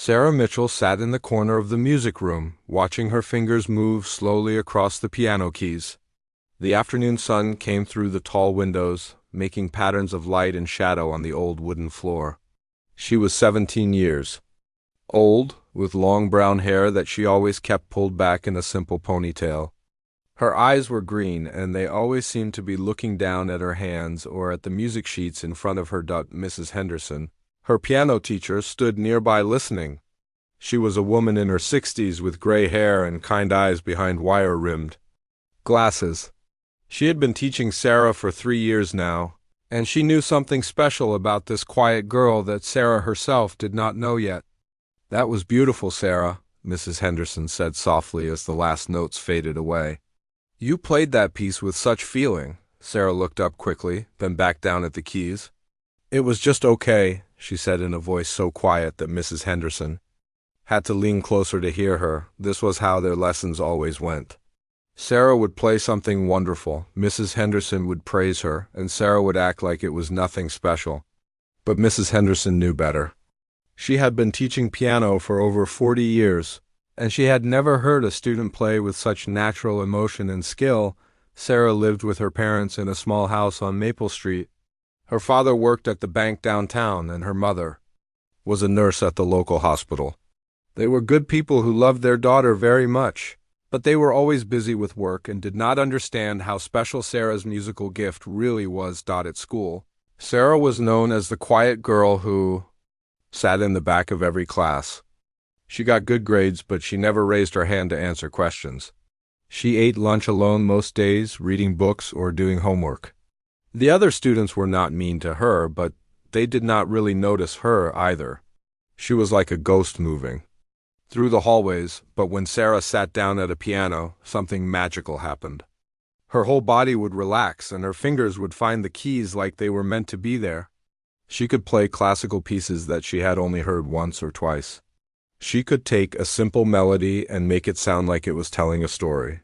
Sarah Mitchell sat in the corner of the music room, watching her fingers move slowly across the piano keys. The afternoon sun came through the tall windows, making patterns of light and shadow on the old wooden floor. She was 17 years old, with long brown hair that she always kept pulled back in a simple ponytail. Her eyes were green, and they always seemed to be looking down at her hands or at the music sheets in front of her. Mrs. Henderson, her piano teacher, stood nearby listening. She was a woman in her 60s with gray hair and kind eyes behind wire-rimmed glasses. She had been teaching Sarah for 3 years now, and she knew something special about this quiet girl that Sarah herself did not know yet. "That was beautiful, Sarah," Mrs. Henderson said softly as the last notes faded away. "You played that piece with such feeling." Sarah looked up quickly, then back down at the keys. "It was just okay," she said in a voice so quiet that Mrs. Henderson had to lean closer to hear her. This was how their lessons always went. Sarah would play something wonderful, Mrs. Henderson would praise her, and Sarah would act like it was nothing special. But Mrs. Henderson knew better. She had been teaching piano for over 40 years, and she had never heard a student play with such natural emotion and skill. Sarah lived with her parents in a small house on Maple Street. Her father worked at the bank downtown, and her mother was a nurse at the local hospital. They were good people who loved their daughter very much, but they were always busy with work and did not understand how special Sarah's musical gift really was. At school, Sarah was known as the quiet girl who sat in the back of every class. She got good grades, but she never raised her hand to answer questions. She ate lunch alone most days, reading books or doing homework. The other students were not mean to her, but they did not really notice her either. She was like a ghost moving through the hallways, but when Sarah sat down at a piano, something magical happened. Her whole body would relax, and her fingers would find the keys like they were meant to be there. She could play classical pieces that she had only heard once or twice. She could take a simple melody and make it sound like it was telling a story,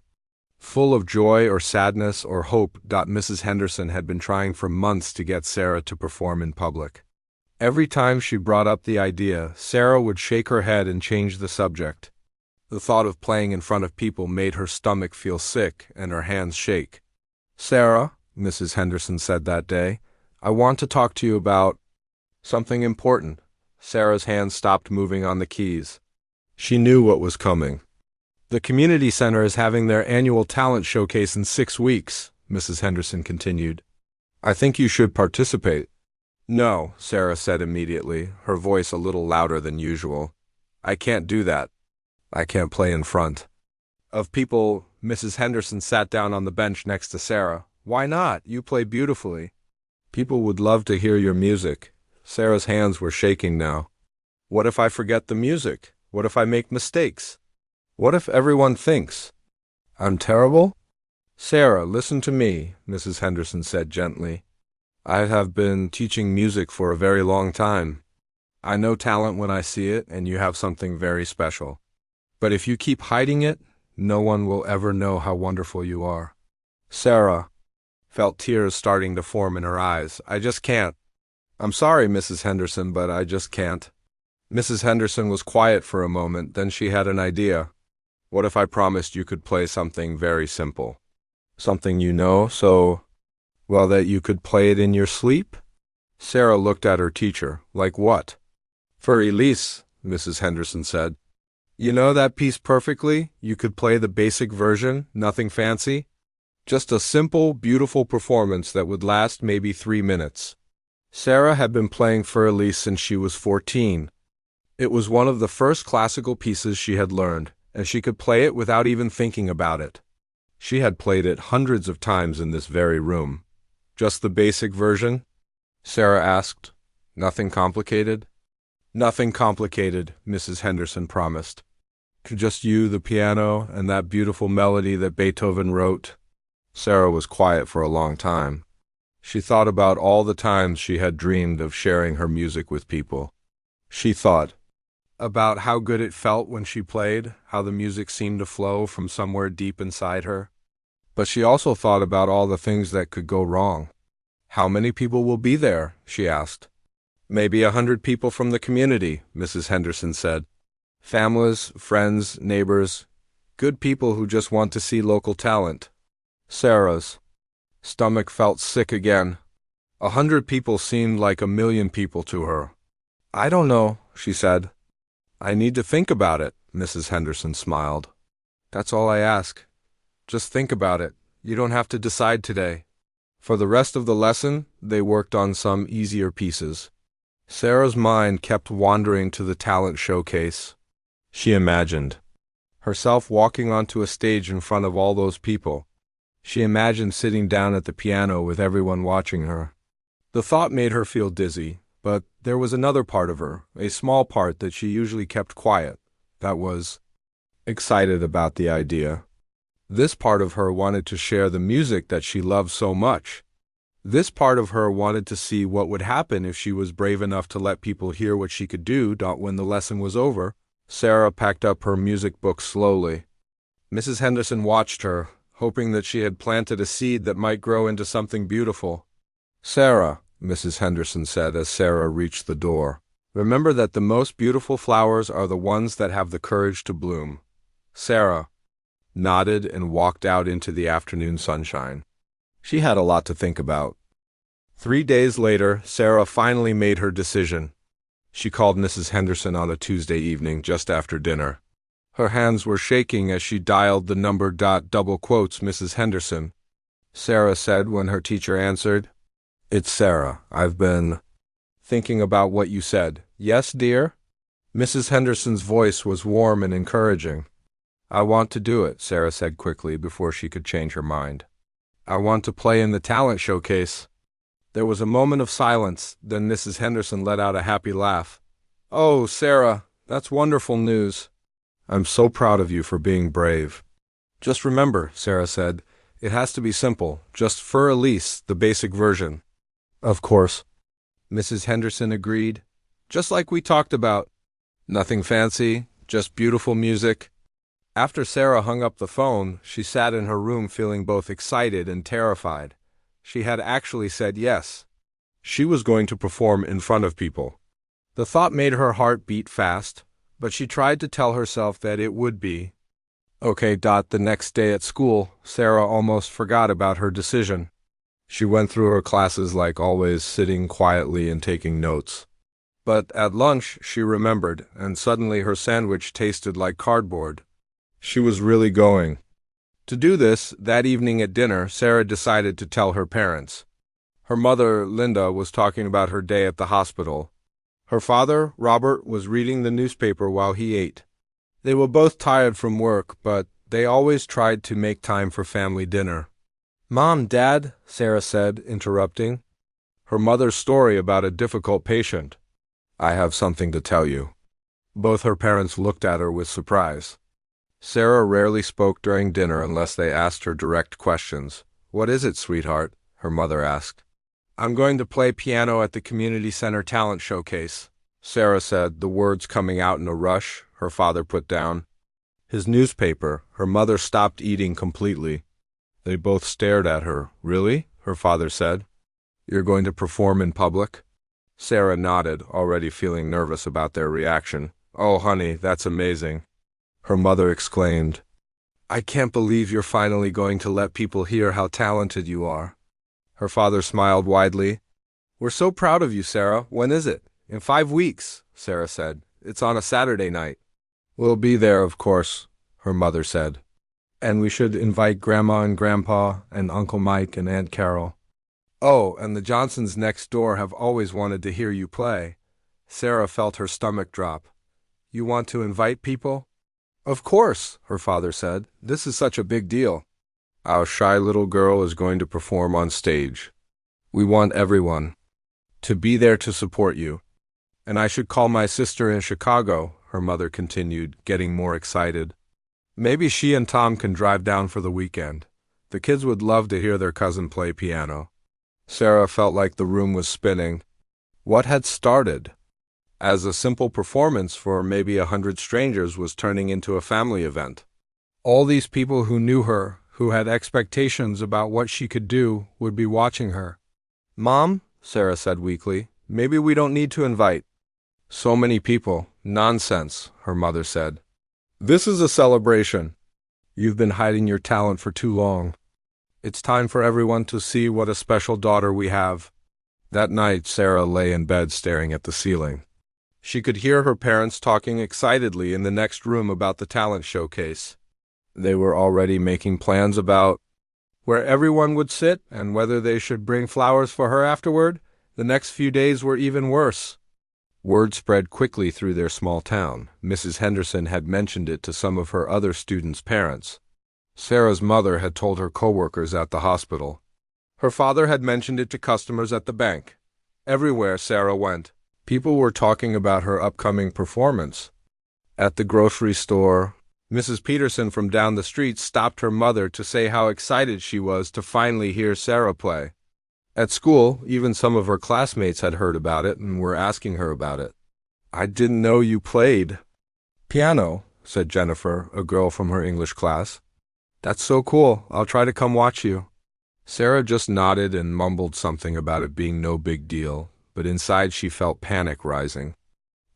full of joy or sadness or hope. Mrs. Henderson had been trying for months to get Sarah to perform in public. Every time she brought up the idea, Sarah would shake her head and change the subject. The thought of playing in front of people made her stomach feel sick and her hands shake. "Sarah," Mrs. Henderson said that day, "I want to talk to you about something important." Sarah's hands stopped moving on the keys. She knew what was coming. "The community center is having their annual talent showcase in 6 weeks," Mrs. Henderson continued. "I think you should participate." "No," Sarah said immediately, her voice a little louder than usual. "I can't do that. I can't play in front of people." Mrs. Henderson sat down on the bench next to Sarah. "Why not? You play beautifully. People would love to hear your music." Sarah's hands were shaking now. "What if I forget the music? What if I make mistakes? What if everyone thinks I'm terrible?" "Sarah, listen to me," Mrs. Henderson said gently. "I have been teaching music for a very long time. I know talent when I see it, and you have something very special. But if you keep hiding it, no one will ever know how wonderful you are." Sarah felt tears starting to form in her eyes. "I just can't. I'm sorry, Mrs. Henderson, but I just can't." Mrs. Henderson was quiet for a moment, then she had an idea. "What if I promised you could play something very simple? Something you know so well that you could play it in your sleep?" Sarah looked at her teacher. "Like what?" "For Elise," Mrs. Henderson said. "You know that piece perfectly? You could play the basic version, nothing fancy. Just a simple, beautiful performance that would last maybe 3 minutes." Sarah had been playing for Elise since she was 14. It was one of the first classical pieces she had learned, and she could play it without even thinking about it. She had played it hundreds of times in this very room. "Just the basic version?" Sarah asked. "Nothing complicated?" "Nothing complicated," Mrs. Henderson promised. "Just you, the piano, and that beautiful melody that Beethoven wrote." Sarah was quiet for a long time. She thought about all the times she had dreamed of sharing her music with people. She thought about how good it felt when she played, how the music seemed to flow from somewhere deep inside her. But she also thought about all the things that could go wrong. "How many people will be there?" she asked. Maybe 100 people from the community, Mrs. Henderson said. Families, friends, neighbors, good people who just want to see local talent. Sarah's stomach felt sick again. 100 people seemed like 1,000,000 people to her. I don't know, she said. I need to think about it, Mrs. Henderson smiled. That's all I ask. Just think about it. You don't have to decide today. For the rest of the lesson, they worked on some easier pieces. Sarah's mind kept wandering to the talent showcase. She imagined herself walking onto a stage in front of all those people. She imagined sitting down at the piano with everyone watching her. The thought made her feel dizzy, but there was another part of her, a small part that she usually kept quiet, that was excited about the idea. This part of her wanted to share the music that she loved so much. This part of her wanted to see what would happen if she was brave enough to let people hear what she could do. When the lesson was over, Sarah packed up her music book slowly. Mrs. Henderson watched her, hoping that she had planted a seed that might grow into something beautiful. Sarah, Mrs. Henderson said as Sarah reached the door, remember that the most beautiful flowers are the ones that have the courage to bloom. Sarah nodded and walked out into the afternoon sunshine. She had a lot to think about. 3 days later, Sarah finally made her decision. She called Mrs. Henderson on a Tuesday evening just after dinner. Her hands were shaking as she dialed the number. Double quotes, Mrs. Henderson, Sarah said when her teacher answered. It's Sarah. I've been thinking about what you said. Yes, dear? Mrs. Henderson's voice was warm and encouraging. I want to do it, Sarah said quickly before she could change her mind. I want to play in the talent showcase. There was a moment of silence, then Mrs. Henderson let out a happy laugh. Oh, Sarah, that's wonderful news. I'm so proud of you for being brave. Just remember, Sarah said, it has to be simple, just for Elise, the basic version. Of course, Mrs. Henderson agreed. Just like we talked about. Nothing fancy, just beautiful music. After Sarah hung up the phone, she sat in her room feeling both excited and terrified. She had actually said yes. She was going to perform in front of people. The thought made her heart beat fast, but she tried to tell herself that it would be. Okay. The next day at school, Sarah almost forgot about her decision. She went through her classes like always, sitting quietly and taking notes. But at lunch, she remembered, and suddenly her sandwich tasted like cardboard. She was really going to do this. That evening at dinner, Sarah decided to tell her parents. Her mother, Linda, was talking about her day at the hospital. Her father, Robert, was reading the newspaper while he ate. They were both tired from work, but they always tried to make time for family dinner. Mom, Dad, Sarah said, interrupting. Her mother's story about a difficult patient. I have something to tell you. Both her parents looked at her with surprise. Sarah rarely spoke during dinner unless they asked her direct questions. What is it, sweetheart? Her mother asked. I'm going to play piano at the Community Center Talent Showcase, Sarah said, the words coming out in a rush. Her father put down his newspaper. Her mother stopped eating completely. They both stared at her. Really? Her father said. You're going to perform in public? Sarah nodded, already feeling nervous about their reaction. Oh, honey, that's amazing. Her mother exclaimed. I can't believe you're finally going to let people hear how talented you are. Her father smiled widely. We're so proud of you, Sarah. When is it? In 5 weeks, Sarah said. It's on a Saturday night. We'll be there, of course, her mother said. And we should invite Grandma and Grandpa and Uncle Mike and Aunt Carol. Oh, and the Johnsons next door have always wanted to hear you play. Sarah felt her stomach drop. You want to invite people? Of course, her father said. This is such a big deal. Our shy little girl is going to perform on stage. We want everyone to be there to support you. And I should call my sister in Chicago, her mother continued, getting more excited. Maybe she and Tom can drive down for the weekend. The kids would love to hear their cousin play piano. Sarah felt like the room was spinning. What had started as a simple performance for maybe 100 strangers was turning into a family event. All these people who knew her, who had expectations about what she could do, would be watching her. Mom, Sarah said weakly, Maybe we don't need to invite so many people. Nonsense, her mother said. This is a celebration. You've been hiding your talent for too long. It's time for everyone to see what a special daughter we have. That night, Sarah lay in bed staring at the ceiling. She could hear her parents talking excitedly in the next room about the talent showcase. They were already making plans about where everyone would sit and whether they should bring flowers for her afterward. The next few days were even worse. Word spread quickly through their small town. Mrs. Henderson had mentioned it to some of her other students' parents. Sarah's mother had told her coworkers at the hospital. Her father had mentioned it to customers at the bank. Everywhere Sarah went, people were talking about her upcoming performance. At the grocery store, Mrs. Peterson from down the street stopped her mother to say how excited she was to finally hear Sarah play. At school, even some of her classmates had heard about it and were asking her about it. I didn't know you played piano, said Jennifer, a girl from her English class. That's so cool. I'll try to come watch you. Sarah just nodded and mumbled something about it being no big deal, but inside she felt panic rising.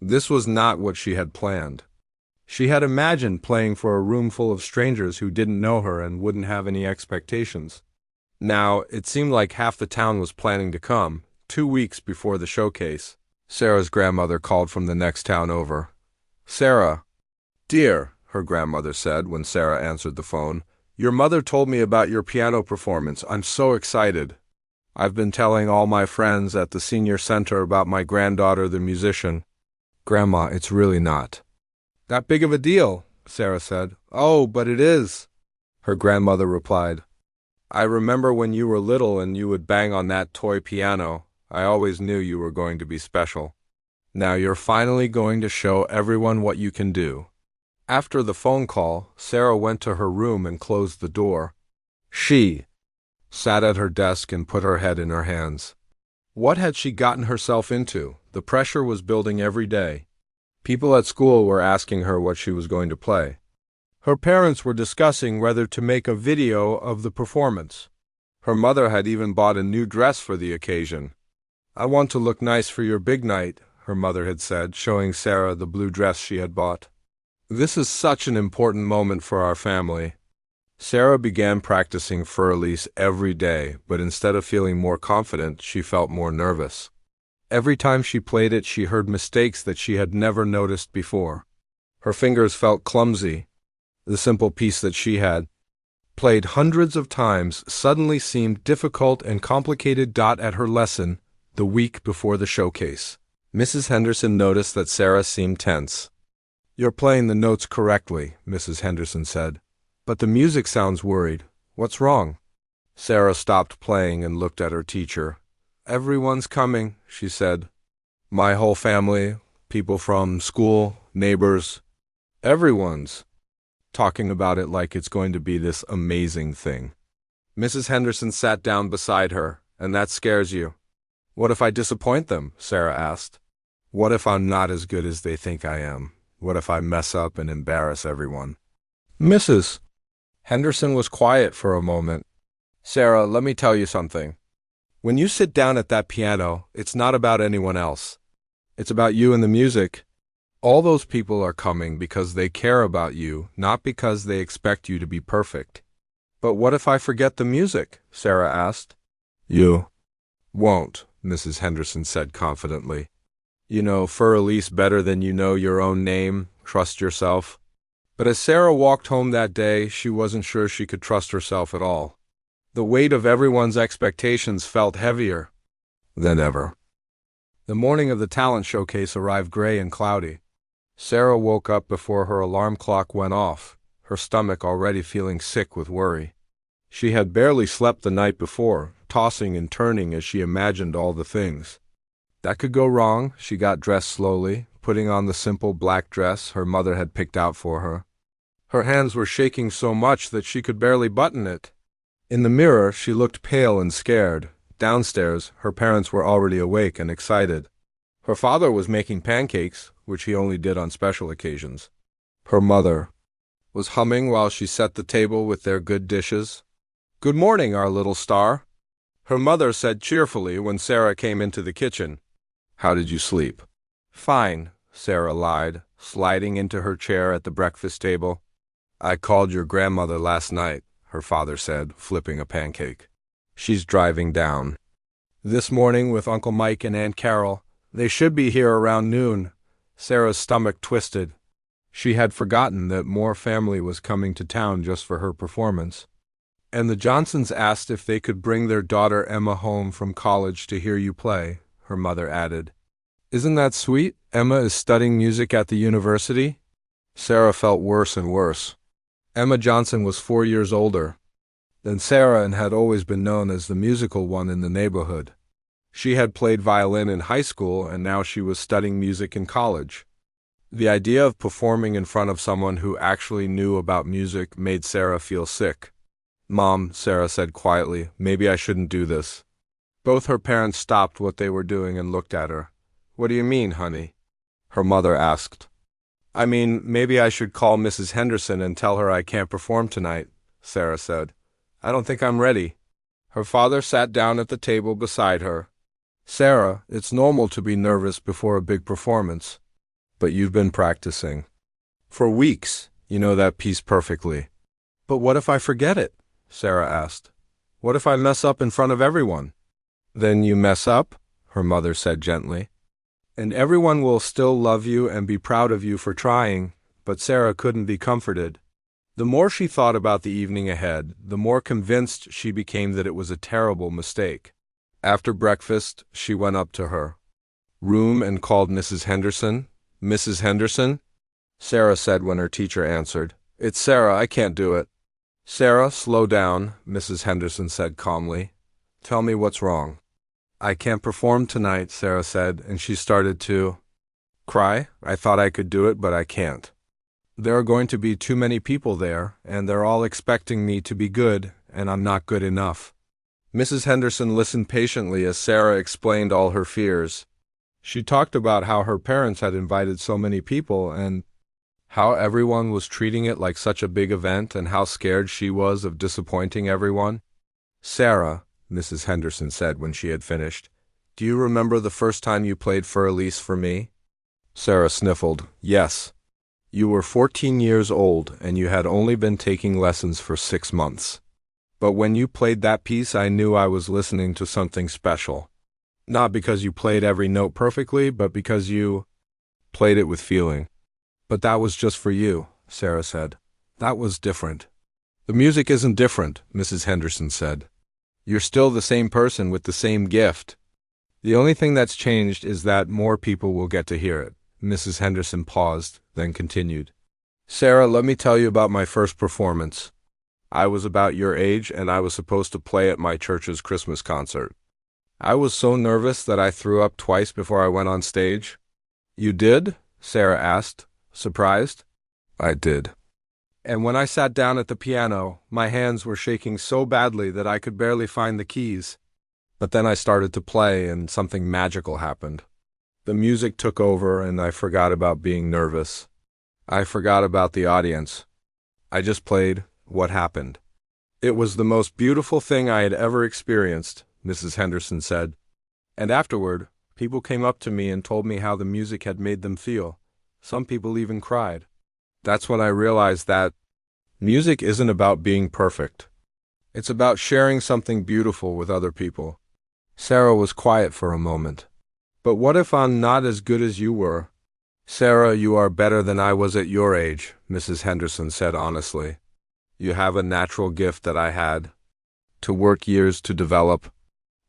This was not what she had planned. She had imagined playing for a room full of strangers who didn't know her and wouldn't have any expectations. Now, it seemed like half the town was planning to come, 2 weeks before the showcase. Sarah's grandmother called from the next town over. Sarah, dear, her grandmother said when Sarah answered the phone, your mother told me about your piano performance. I'm so excited. I've been telling all my friends at the senior center about my granddaughter, the musician. Grandma, it's really not that big of a deal, Sarah said. Oh, but it is, her grandmother replied. I remember when you were little and you would bang on that toy piano. I always knew you were going to be special. Now you're finally going to show everyone what you can do. After the phone call, Sarah went to her room and closed the door. She sat at her desk and put her head in her hands. What had she gotten herself into? The pressure was building every day. People at school were asking her what she was going to play. Her parents were discussing whether to make a video of the performance. Her mother had even bought a new dress for the occasion. I want to look nice for your big night, her mother had said, showing Sarah the blue dress she had bought. This is such an important moment for our family. Sarah began practicing Für Elise every day, but instead of feeling more confident, she felt more nervous. Every time she played it, she heard mistakes that she had never noticed before. Her fingers felt clumsy. The simple piece that she had played hundreds of times suddenly seemed difficult and complicated. At her lesson, the week before the showcase, Mrs. Henderson noticed that Sarah seemed tense. You're playing the notes correctly, Mrs. Henderson said, but the music sounds worried. What's wrong? Sarah stopped playing and looked at her teacher. Everyone's coming, she said. My whole family, people from school, neighbors, everyone's talking about it like it's going to be this amazing thing. Mrs. Henderson sat down beside her. And that scares you? What if I disappoint them? Sarah asked. What if I'm not as good as they think I am? What if I mess up and embarrass everyone? Mrs. Henderson was quiet for a moment. Sarah, let me tell you something. When you sit down at that piano, it's not about anyone else. It's about you and the music. All those people are coming because they care about you, not because they expect you to be perfect. But what if I forget the music? Sarah asked. You won't, Mrs. Henderson said confidently. You know Für Elise better than you know your own name. Trust yourself. But as Sarah walked home that day, she wasn't sure she could trust herself at all. The weight of everyone's expectations felt heavier than ever. The morning of the talent showcase arrived gray and cloudy. Sarah woke up before her alarm clock went off, her stomach already feeling sick with worry. She had barely slept the night before, tossing and turning as she imagined all the things that could go wrong. She got dressed slowly, putting on the simple black dress her mother had picked out for her. Her hands were shaking so much that she could barely button it. In the mirror, she looked pale and scared. Downstairs, her parents were already awake and excited. Her father was making pancakes, which he only did on special occasions. Her mother was humming while she set the table with their good dishes. Good morning, our little star, her mother said cheerfully when Sarah came into the kitchen. How did you sleep? Fine, Sarah lied, sliding into her chair at the breakfast table. I called your grandmother last night, her father said, flipping a pancake. She's driving down. This morning with Uncle Mike and Aunt Carol. They should be here around noon. Sarah's stomach twisted. She had forgotten that more family was coming to town just for her performance. And the Johnsons asked if they could bring their daughter Emma home from college to hear you play, her mother added. Isn't that sweet? Emma is studying music at the university? Sarah felt worse and worse. Emma Johnson was 4 years older than Sarah and had always been known as the musical one in the neighborhood. She had played violin in high school and now she was studying music in college. The idea of performing in front of someone who actually knew about music made Sarah feel sick. Mom, Sarah said quietly, maybe I shouldn't do this. Both her parents stopped what they were doing and looked at her. What do you mean, honey? Her mother asked. I mean, maybe I should call Mrs. Henderson and tell her I can't perform tonight, Sarah said. I don't think I'm ready. Her father sat down at the table beside her. Sarah, it's normal to be nervous before a big performance. But you've been practicing. For weeks, you know that piece perfectly. But what if I forget it? Sarah asked. What if I mess up in front of everyone? Then you mess up, her mother said gently. And everyone will still love you and be proud of you for trying, but Sarah couldn't be comforted. The more she thought about the evening ahead, the more convinced she became that it was a terrible mistake. After breakfast, she went up to her room and called Mrs. Henderson. Mrs. Henderson? Sarah said when her teacher answered. It's Sarah, I can't do it. Sarah, slow down, Mrs. Henderson said calmly. Tell me what's wrong. I can't perform tonight, Sarah said, and she started to cry. I thought I could do it, but I can't. There are going to be too many people there, and they're all expecting me to be good, and I'm not good enough. Mrs. Henderson listened patiently as Sarah explained all her fears. She talked about how her parents had invited so many people and how everyone was treating it like such a big event and how scared she was of disappointing everyone. Sarah, Mrs. Henderson said when she had finished, do you remember the first time you played Für Elise for me? Sarah sniffled. Yes. You were 14 years old and you had only been taking lessons for 6 months. But when you played that piece, I knew I was listening to something special. Not because you played every note perfectly, but because you played it with feeling. But that was just for you, Sarah said. That was different. The music isn't different, Mrs. Henderson said. You're still the same person with the same gift. The only thing that's changed is that more people will get to hear it. Mrs. Henderson paused, then continued. Sarah, let me tell you about my first performance. I was about your age and I was supposed to play at my church's Christmas concert. I was so nervous that I threw up twice before I went on stage. You did? Sarah asked, surprised. I did. And when I sat down at the piano, my hands were shaking so badly that I could barely find the keys. But then I started to play and something magical happened. The music took over and I forgot about being nervous. I forgot about the audience. I just played what happened. It was the most beautiful thing I had ever experienced, Mrs. Henderson said. And afterward, people came up to me and told me how the music had made them feel. Some people even cried. That's when I realized that music isn't about being perfect. It's about sharing something beautiful with other people. Sarah was quiet for a moment. But what if I'm not as good as you were? Sarah, you are better than I was at your age, Mrs. Henderson said honestly. You have a natural gift that I had, to work years to develop.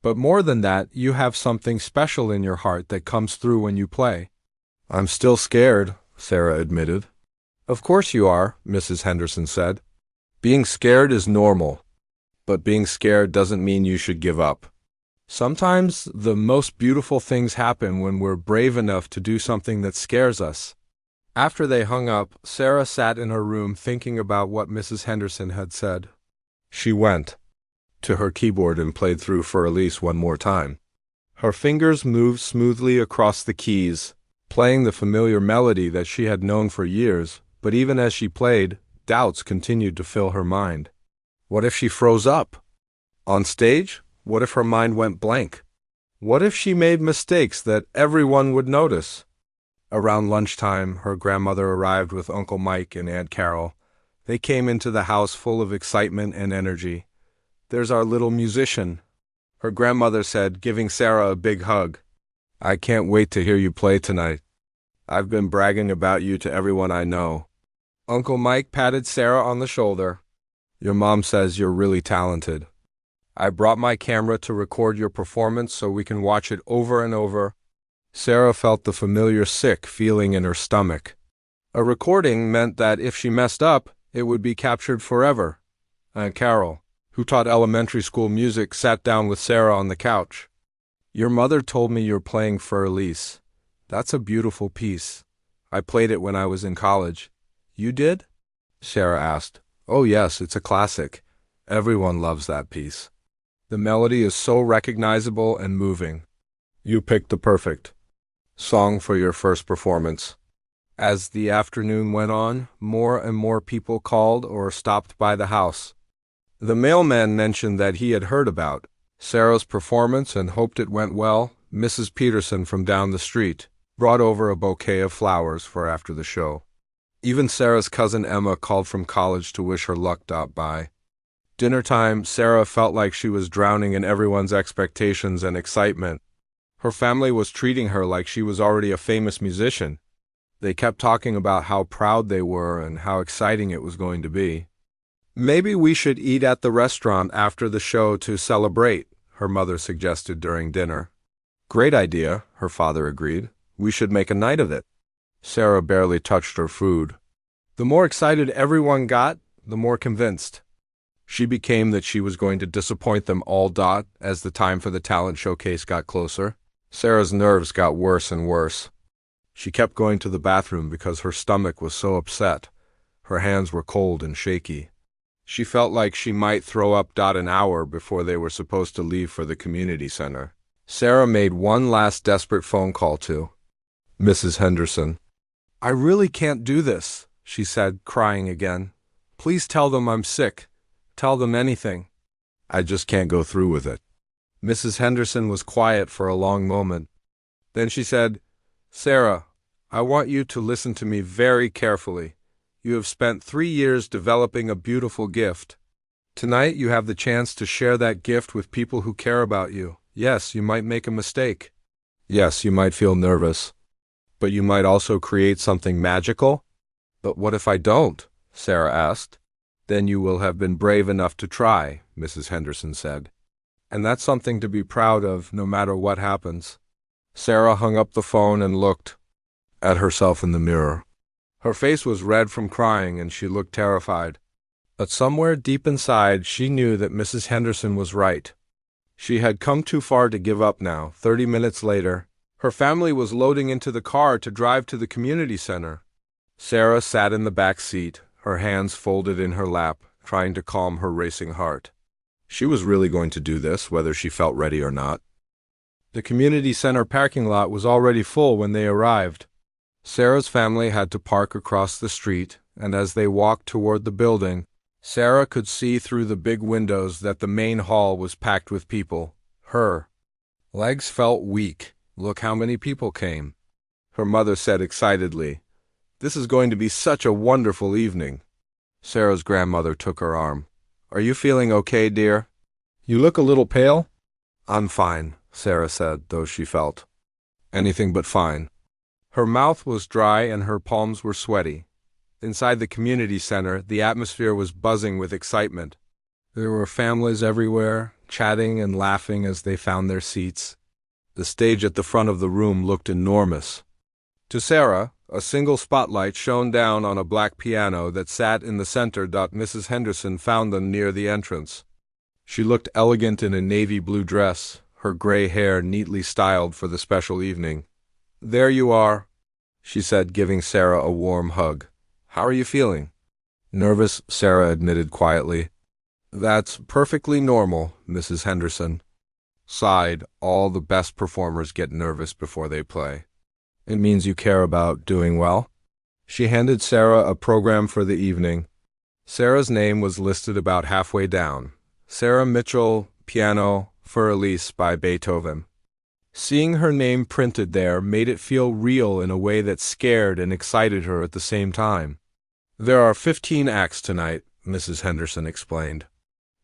But more than that, you have something special in your heart that comes through when you play. I'm still scared, Sarah admitted. Of course you are, Mrs. Henderson said. Being scared is normal, but being scared doesn't mean you should give up. Sometimes the most beautiful things happen when we're brave enough to do something that scares us. After they hung up, Sarah sat in her room thinking about what Mrs. Henderson had said. She went to her keyboard and played through Für Elise one more time. Her fingers moved smoothly across the keys, playing the familiar melody that she had known for years, but even as she played, doubts continued to fill her mind. What if she froze up? On stage? What if her mind went blank? What if she made mistakes that everyone would notice? Around lunchtime, her grandmother arrived with Uncle Mike and Aunt Carol. They came into the house full of excitement and energy. "There's our little musician," her grandmother said, giving Sarah a big hug. "I can't wait to hear you play tonight. I've been bragging about you to everyone I know." Uncle Mike patted Sarah on the shoulder. "Your mom says you're really talented. I brought my camera to record your performance so we can watch it over and over." Sarah felt the familiar sick feeling in her stomach. A recording meant that if she messed up, it would be captured forever. Aunt Carol, who taught elementary school music, sat down with Sarah on the couch. "Your mother told me you're playing Für Elise. That's a beautiful piece. I played it when I was in college." "You did?" Sarah asked. "Oh yes, it's a classic. Everyone loves that piece. The melody is so recognizable and moving. You picked the perfect song for your first performance." As the afternoon went on, more and more people called or stopped by the house. The mailman mentioned that he had heard about Sarah's performance and hoped it went well. Mrs. Peterson from down the street brought over a bouquet of flowers for after the show. Even Sarah's cousin Emma called from college to wish her luck. By dinner time, Sarah felt like she was drowning in everyone's expectations and excitement. Her family was treating her like she was already a famous musician. They kept talking about how proud they were and how exciting it was going to be. "Maybe we should eat at the restaurant after the show to celebrate," her mother suggested during dinner. "Great idea," her father agreed. "We should make a night of it." Sarah barely touched her food. The more excited everyone got, the more convinced she became that she was going to disappoint them all. As the time for the talent showcase got closer, Sarah's nerves got worse and worse. She kept going to the bathroom because her stomach was so upset. Her hands were cold and shaky. She felt like she might throw up. An hour before they were supposed to leave for the community center, Sarah made one last desperate phone call to Mrs. Henderson. "I really can't do this," she said, crying again. "Please tell them I'm sick. Tell them anything. I just can't go through with it." Mrs. Henderson was quiet for a long moment. Then she said, "Sarah, I want you to listen to me very carefully. You have spent 3 years developing a beautiful gift. Tonight you have the chance to share that gift with people who care about you. Yes, you might make a mistake. Yes, you might feel nervous. But you might also create something magical." "But what if I don't?" Sarah asked. "Then you will have been brave enough to try," Mrs. Henderson said. "And that's something to be proud of, no matter what happens." Sarah hung up the phone and looked at herself in the mirror. Her face was red from crying and she looked terrified. But somewhere deep inside, she knew that Mrs. Henderson was right. She had come too far to give up now. 30 minutes later, her family was loading into the car to drive to the community center. Sarah sat in the back seat, her hands folded in her lap, trying to calm her racing heart. She was really going to do this, whether she felt ready or not. The community center parking lot was already full when they arrived. Sarah's family had to park across the street, and as they walked toward the building, Sarah could see through the big windows that the main hall was packed with people. Her legs felt weak. "Look how many people came," her mother said excitedly. "This is going to be such a wonderful evening." Sarah's grandmother took her arm. "Are you feeling okay, dear? You look a little pale." "I'm fine," Sarah said, though she felt anything but fine. Her mouth was dry and her palms were sweaty. Inside the community center, the atmosphere was buzzing with excitement. There were families everywhere, chatting and laughing as they found their seats. The stage at the front of the room looked enormous. To Sarah, a single spotlight shone down on a black piano that sat in the center. Mrs. Henderson found them near the entrance. She looked elegant in a navy blue dress, her gray hair neatly styled for the special evening. "There you are," she said, giving Sarah a warm hug. "How are you feeling?" "Nervous," Sarah admitted quietly. "That's perfectly normal," Mrs. Henderson sighed. "All the best performers get nervous before they play. It means you care about doing well." She handed Sarah a program for the evening. Sarah's name was listed about halfway down. Sarah Mitchell, piano, Für Elise by Beethoven. Seeing her name printed there made it feel real in a way that scared and excited her at the same time. "There are 15 acts tonight," Mrs. Henderson explained.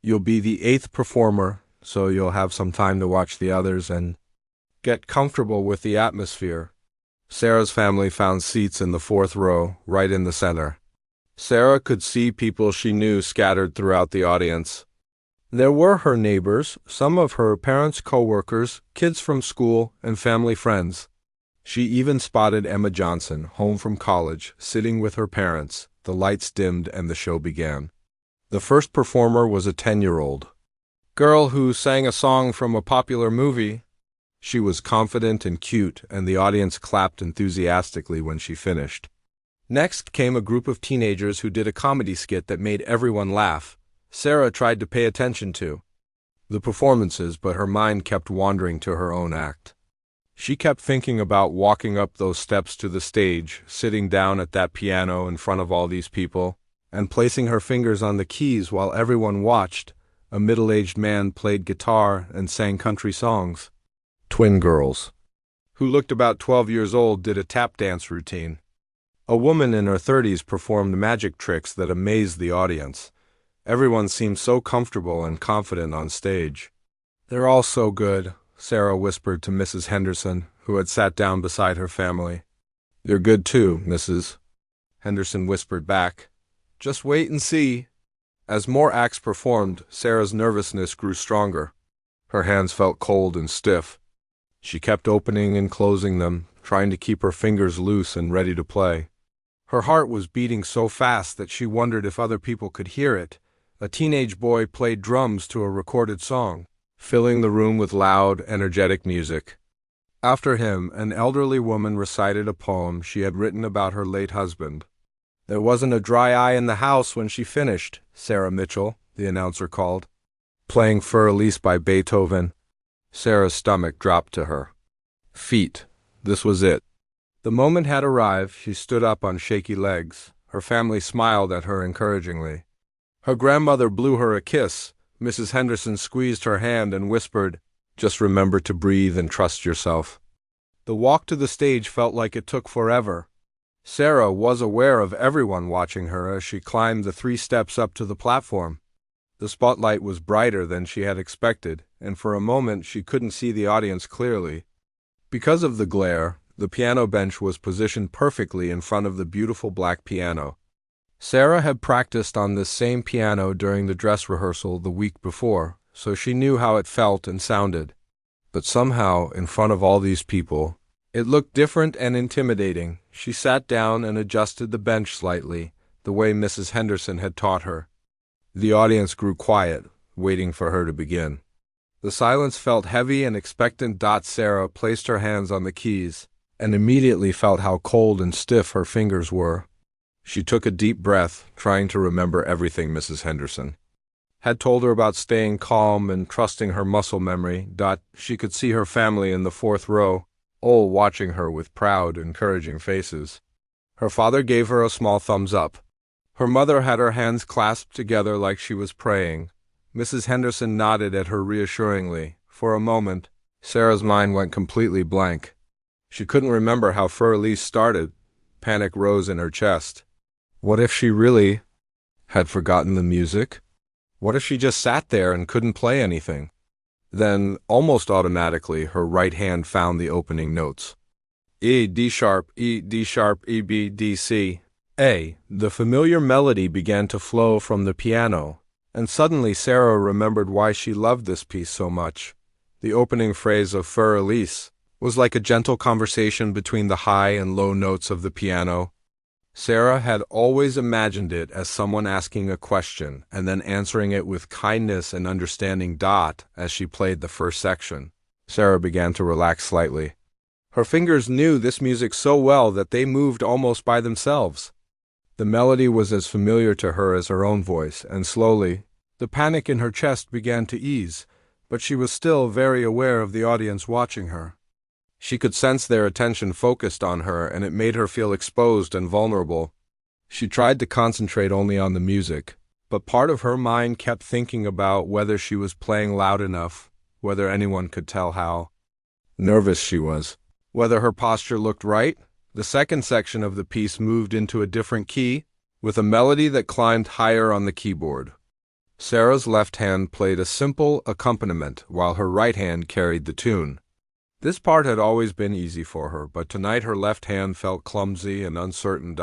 "You'll be the 8th performer, so you'll have some time to watch the others and get comfortable with the atmosphere." Sarah's family found seats in the 4th row, right in the center. Sarah could see people she knew scattered throughout the audience. There were her neighbors, some of her parents' co-workers, kids from school, and family friends. She even spotted Emma Johnson, home from college, sitting with her parents. The lights dimmed and the show began. The first performer was a 10-year-old girl who sang a song from a popular movie. She was confident and cute, and the audience clapped enthusiastically when she finished. Next came a group of teenagers who did a comedy skit that made everyone laugh. Sarah tried to pay attention to the performances, but her mind kept wandering to her own act. She kept thinking about walking up those steps to the stage, sitting down at that piano in front of all these people, and placing her fingers on the keys while everyone watched. A middle-aged man played guitar and sang country songs. Twin girls, who looked about 12 years old, did a tap dance routine. A woman in her 30s performed magic tricks that amazed the audience. Everyone seemed so comfortable and confident on stage. "They're all so good," Sarah whispered to Mrs. Henderson, who had sat down beside her family. "You're good too, Mrs." Henderson whispered back. "Just wait and see." As more acts performed, Sarah's nervousness grew stronger. Her hands felt cold and stiff. She kept opening and closing them, trying to keep her fingers loose and ready to play. Her heart was beating so fast that she wondered if other people could hear it. A teenage boy played drums to a recorded song, filling the room with loud, energetic music. After him, an elderly woman recited a poem she had written about her late husband. "There wasn't a dry eye in the house when she finished," Sarah Mitchell, the announcer, called. Playing Für Elise by Beethoven. Sarah's stomach dropped to her feet. This was it. The moment had arrived. She stood up on shaky legs. Her family smiled at her encouragingly. Her grandmother blew her a kiss. Mrs. Henderson squeezed her hand and whispered, "Just remember to breathe and trust yourself." The walk to the stage felt like it took forever. Sarah was aware of everyone watching her as she climbed the 3 steps up to the platform. The spotlight was brighter than she had expected, and for a moment she couldn't see the audience clearly. Because of the glare, the piano bench was positioned perfectly in front of the beautiful black piano. Sarah had practiced on this same piano during the dress rehearsal the week before, so she knew how it felt and sounded. But somehow, in front of all these people, it looked different and intimidating. She sat down and adjusted the bench slightly, the way Mrs. Henderson had taught her. The audience grew quiet, waiting for her to begin. The silence felt heavy and expectant. Sarah placed her hands on the keys, and immediately felt how cold and stiff her fingers were. She took a deep breath, trying to remember everything Mrs. Henderson had told her about staying calm and trusting her muscle memory. She could see her family in the 4th row, all watching her with proud, encouraging faces. Her father gave her a small thumbs up. Her mother had her hands clasped together like she was praying. Mrs. Henderson nodded at her reassuringly. For a moment, Sarah's mind went completely blank. She couldn't remember how Für Elise started. Panic rose in her chest. What if she really had forgotten the music? What if she just sat there and couldn't play anything? Then, almost automatically, her right hand found the opening notes. E, D sharp, E, D sharp, E, B, D, C, A. The familiar melody began to flow from the piano, and suddenly Sarah remembered why she loved this piece so much. The opening phrase of Für Elise was like a gentle conversation between the high and low notes of the piano. Sarah had always imagined it as someone asking a question and then answering it with kindness and understanding. As she played the first section, Sarah began to relax slightly. Her fingers knew this music so well that they moved almost by themselves. The melody was as familiar to her as her own voice, and slowly, the panic in her chest began to ease, but she was still very aware of the audience watching her. She could sense their attention focused on her, and it made her feel exposed and vulnerable. She tried to concentrate only on the music, but part of her mind kept thinking about whether she was playing loud enough, whether anyone could tell how. nervous she was. Whether her posture looked right, the second section of the piece moved into a different key, with a melody that climbed higher on the keyboard. Sarah's left hand played a simple accompaniment while her right hand carried the tune. This part had always been easy for her, but tonight her left hand felt clumsy and uncertain.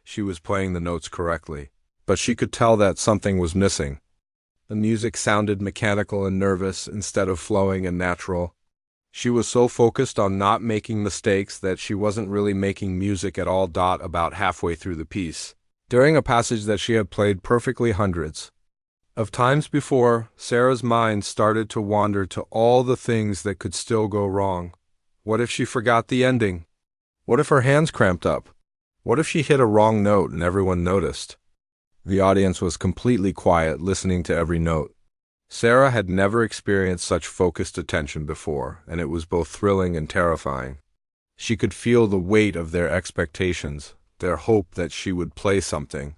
She was playing the notes correctly, but she could tell that something was missing. The music sounded mechanical and nervous instead of flowing and natural. She was so focused on not making mistakes that she wasn't really making music at all. About halfway through the piece, during a passage that she had played perfectly hundreds of times before, Sarah's mind started to wander to all the things that could still go wrong. What if she forgot the ending? What if her hands cramped up? What if she hit a wrong note and everyone noticed? The audience was completely quiet, listening to every note. Sarah had never experienced such focused attention before, and it was both thrilling and terrifying. She could feel the weight of their expectations, their hope that she would play something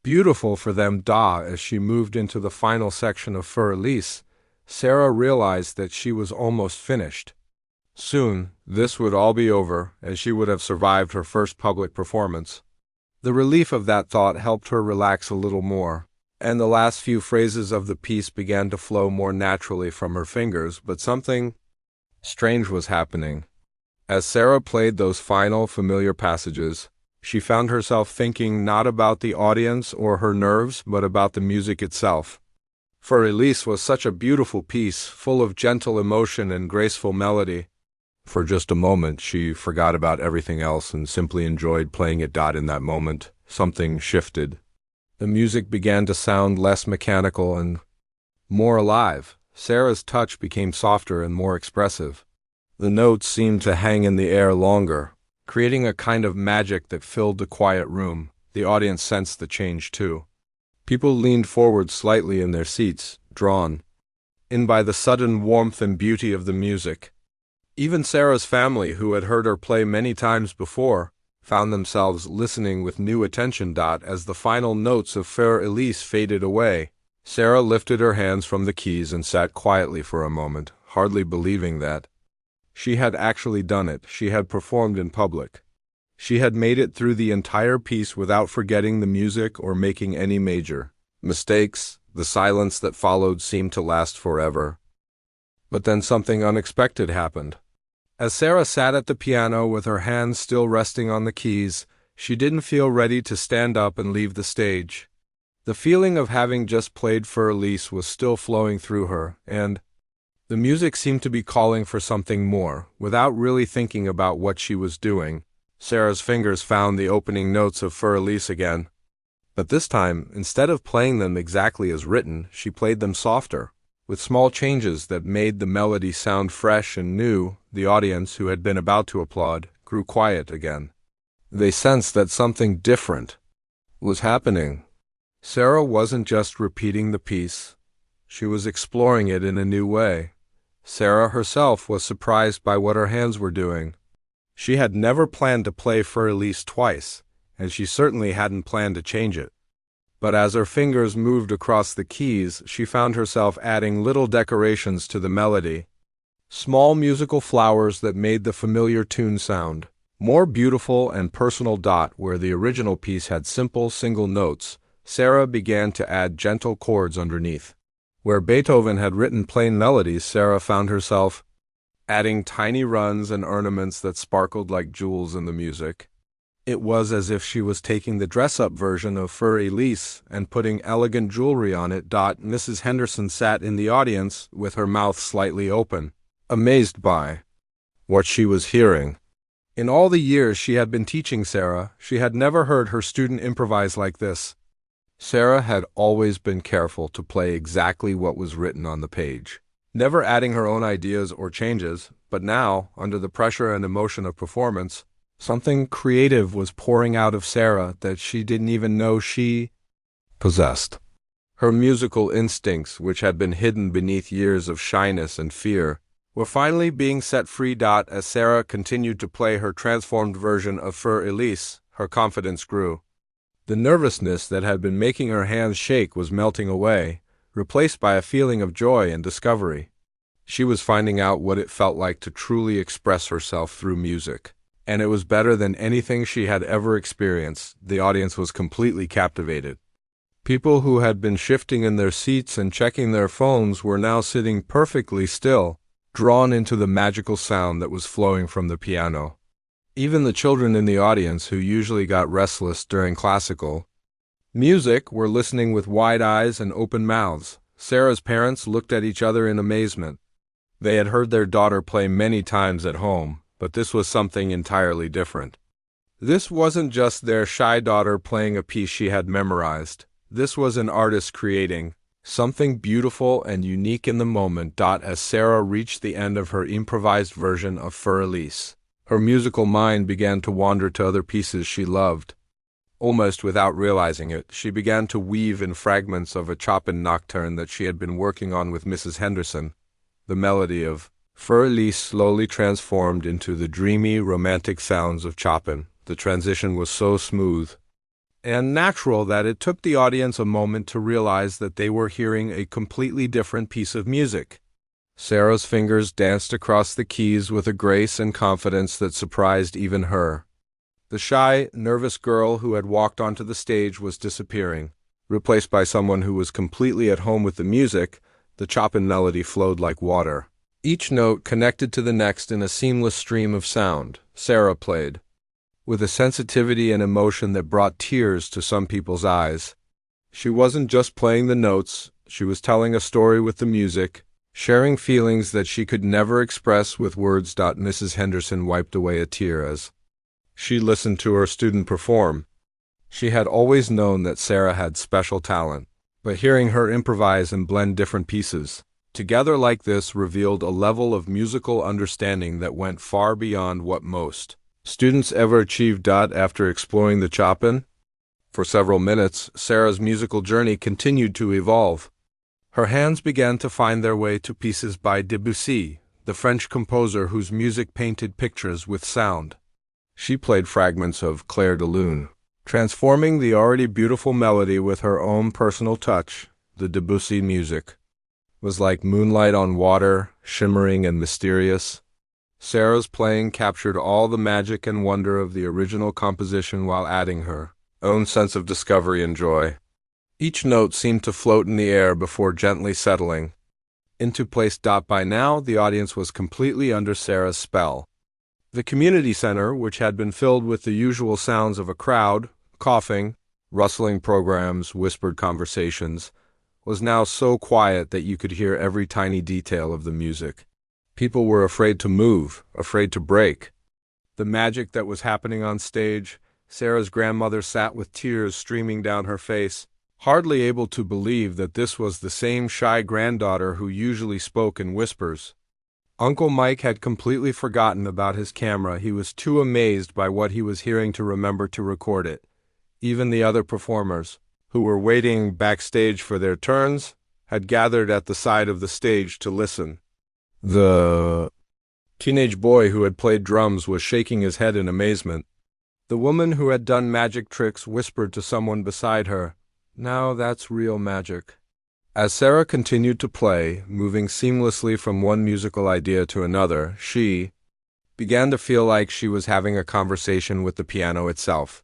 beautiful for them. As she moved into the final section of Für Elise, Sarah realized that she was almost finished. Soon, this would all be over, and she would have survived her first public performance. The relief of that thought helped her relax a little more, and the last few phrases of the piece began to flow more naturally from her fingers. But something strange was happening. As Sarah played those final, familiar passages, she found herself thinking not about the audience or her nerves, but about the music itself. Für Elise was such a beautiful piece, full of gentle emotion and graceful melody. For just a moment, she forgot about everything else and simply enjoyed playing it. In that moment, something shifted. The music began to sound less mechanical and more alive. Sarah's touch became softer and more expressive. The notes seemed to hang in the air longer, creating a kind of magic that filled the quiet room. The audience sensed the change too. People leaned forward slightly in their seats, drawn in by the sudden warmth and beauty of the music. Even Sarah's family, who had heard her play many times before, found themselves listening with new attention. As the final notes of Für Elise faded away, Sarah lifted her hands from the keys and sat quietly for a moment, hardly believing that she had actually done it. She had performed in public. She had made it through the entire piece without forgetting the music or making any major mistakes. The silence that followed seemed to last forever. But then something unexpected happened. As Sarah sat at the piano with her hands still resting on the keys, she didn't feel ready to stand up and leave the stage. The feeling of having just played Für Elise was still flowing through her, and the music seemed to be calling for something more. Without really thinking about what she was doing, Sarah's fingers found the opening notes of Für Elise again. But this time, instead of playing them exactly as written, she played them softer, with small changes that made the melody sound fresh and new. The audience, who had been about to applaud, grew quiet again. They sensed that something different was happening. Sarah wasn't just repeating the piece. She was exploring it in a new way. Sarah herself was surprised by what her hands were doing. She had never planned to play Für Elise twice, and she certainly hadn't planned to change it. But as her fingers moved across the keys, she found herself adding little decorations to the melody. Small musical flowers that made the familiar tune sound more beautiful and personal. Where the original piece had simple single notes, Sarah began to add gentle chords underneath. Where Beethoven had written plain melodies, Sarah found herself adding tiny runs and ornaments that sparkled like jewels in the music. It was as if she was taking the dress-up version of Für Elise and putting elegant jewelry on it. Mrs. Henderson sat in the audience with her mouth slightly open, amazed by what she was hearing. In all the years she had been teaching Sarah, she had never heard her student improvise like this. Sarah had always been careful to play exactly what was written on the page, never adding her own ideas or changes, but now, under the pressure and emotion of performance, something creative was pouring out of Sarah that she didn't even know she possessed. Her musical instincts, which had been hidden beneath years of shyness and fear, were finally being set free. As Sarah continued to play her transformed version of Für Elise, her confidence grew. The nervousness that had been making her hands shake was melting away, replaced by a feeling of joy and discovery. She was finding out what it felt like to truly express herself through music. And it was better than anything she had ever experienced. The audience was completely captivated. People who had been shifting in their seats and checking their phones were now sitting perfectly still, drawn into the magical sound that was flowing from the piano. Even the children in the audience, who usually got restless during classical music, were listening with wide eyes and open mouths. Sarah's parents looked at each other in amazement. They had heard their daughter play many times at home, but this was something entirely different. This wasn't just their shy daughter playing a piece she had memorized. This was an artist creating something beautiful and unique in the moment. As Sarah reached the end of her improvised version of Für Elise, her musical mind began to wander to other pieces she loved. Almost without realizing it, she began to weave in fragments of a Chopin nocturne that she had been working on with Mrs. Henderson. The melody of Für Elise slowly transformed into the dreamy, romantic sounds of Chopin. The transition was so smooth and natural that it took the audience a moment to realize that they were hearing a completely different piece of music. Sarah's fingers danced across the keys with a grace and confidence that surprised even her. The shy, nervous girl who had walked onto the stage was disappearing. Replaced by someone who was completely at home with the music, the Chopin melody flowed like water. Each note connected to the next in a seamless stream of sound. Sarah played with a sensitivity and emotion that brought tears to some people's eyes. She wasn't just playing the notes, she was telling a story with the music, sharing feelings that she could never express with words. Mrs. Henderson wiped away a tear as she listened to her student perform. She had always known that Sarah had special talent, but hearing her improvise and blend different pieces together like this revealed a level of musical understanding that went far beyond what most students ever achieved. After exploring the Chopin for several minutes, Sarah's musical journey continued to evolve. Her hands began to find their way to pieces by Debussy, the French composer whose music painted pictures with sound. She played fragments of Clair de Lune, transforming the already beautiful melody with her own personal touch. The Debussy music was like moonlight on water, shimmering and mysterious. Sarah's playing captured all the magic and wonder of the original composition while adding her own sense of discovery and joy. Each note seemed to float in the air before gently settling into place. By now, the audience was completely under Sarah's spell. The community center, which had been filled with the usual sounds of a crowd, coughing, rustling programs, whispered conversations, was now so quiet that you could hear every tiny detail of the music. People were afraid to move, afraid to break the magic that was happening on stage. Sarah's grandmother sat with tears streaming down her face, hardly able to believe that this was the same shy granddaughter who usually spoke in whispers. Uncle Mike had completely forgotten about his camera. He was too amazed by what he was hearing to remember to record it. Even the other performers, who were waiting backstage for their turns, had gathered at the side of the stage to listen. The teenage boy who had played drums was shaking his head in amazement. The woman who had done magic tricks whispered to someone beside her, "Now that's real magic." As Sarah continued to play, moving seamlessly from one musical idea to another, she began to feel like she was having a conversation with the piano itself.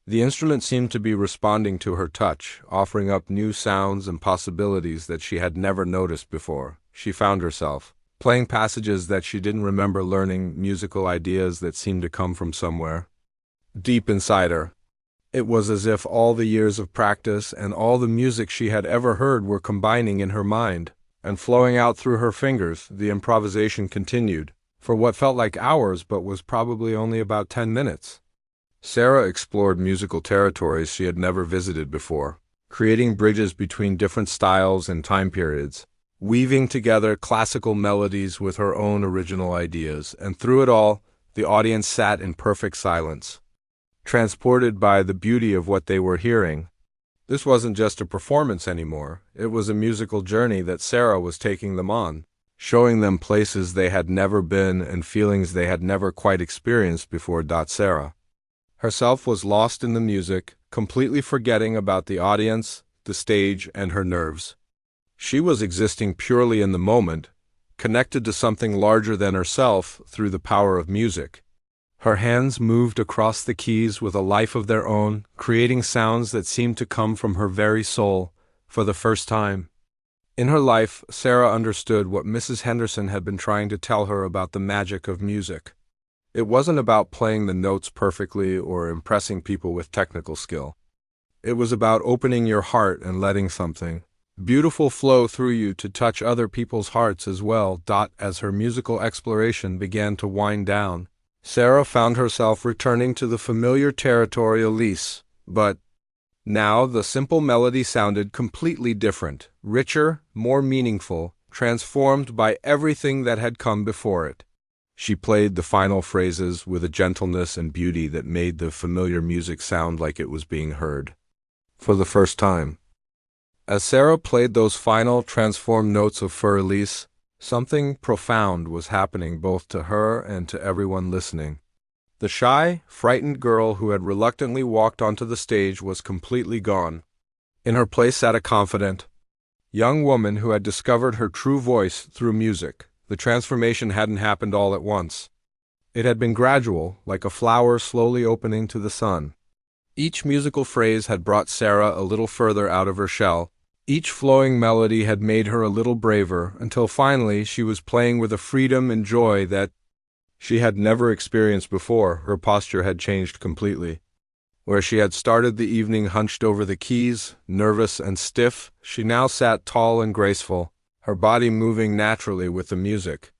The instrument seemed to be responding to her touch, offering up new sounds and possibilities that she had never noticed before. She found herself playing passages that she didn't remember learning, musical ideas that seemed to come from somewhere deep inside her. It was as if all the years of practice and all the music she had ever heard were combining in her mind and flowing out through her fingers. The improvisation continued for what felt like hours but was probably only about 10 minutes. Sarah explored musical territories she had never visited before, creating bridges between different styles and time periods, weaving together classical melodies with her own original ideas, and through it all, the audience sat in perfect silence, transported by the beauty of what they were hearing. This wasn't just a performance anymore, it was a musical journey that Sarah was taking them on, showing them places they had never been and feelings they had never quite experienced before. Sarah herself was lost in the music, completely forgetting about the audience, the stage, and her nerves. She was existing purely in the moment, connected to something larger than herself through the power of music. Her hands moved across the keys with a life of their own, creating sounds that seemed to come from her very soul, for the first time. In her life, Sarah understood what Mrs. Henderson had been trying to tell her about the magic of music. It wasn't about playing the notes perfectly or impressing people with technical skill. It was about opening your heart and letting something beautiful flow through you to touch other people's hearts as well. As her musical exploration began to wind down, Sarah found herself returning to the familiar territory Elise, but now the simple melody sounded completely different, richer, more meaningful, transformed by everything that had come before it. She played the final phrases with a gentleness and beauty that made the familiar music sound like it was being heard for the first time. As Sarah played those final transformed notes of Für Elise, something profound was happening both to her and to everyone listening. The shy, frightened girl who had reluctantly walked onto the stage was completely gone. In her place sat a confident, young woman who had discovered her true voice through music. The transformation hadn't happened all at once. It had been gradual, like a flower slowly opening to the sun. Each musical phrase had brought Sarah a little further out of her shell. Each flowing melody had made her a little braver, until finally she was playing with a freedom and joy that she had never experienced before. Her posture had changed completely. Where she had started the evening hunched over the keys, nervous and stiff, she now sat tall and graceful, her body moving naturally with the music.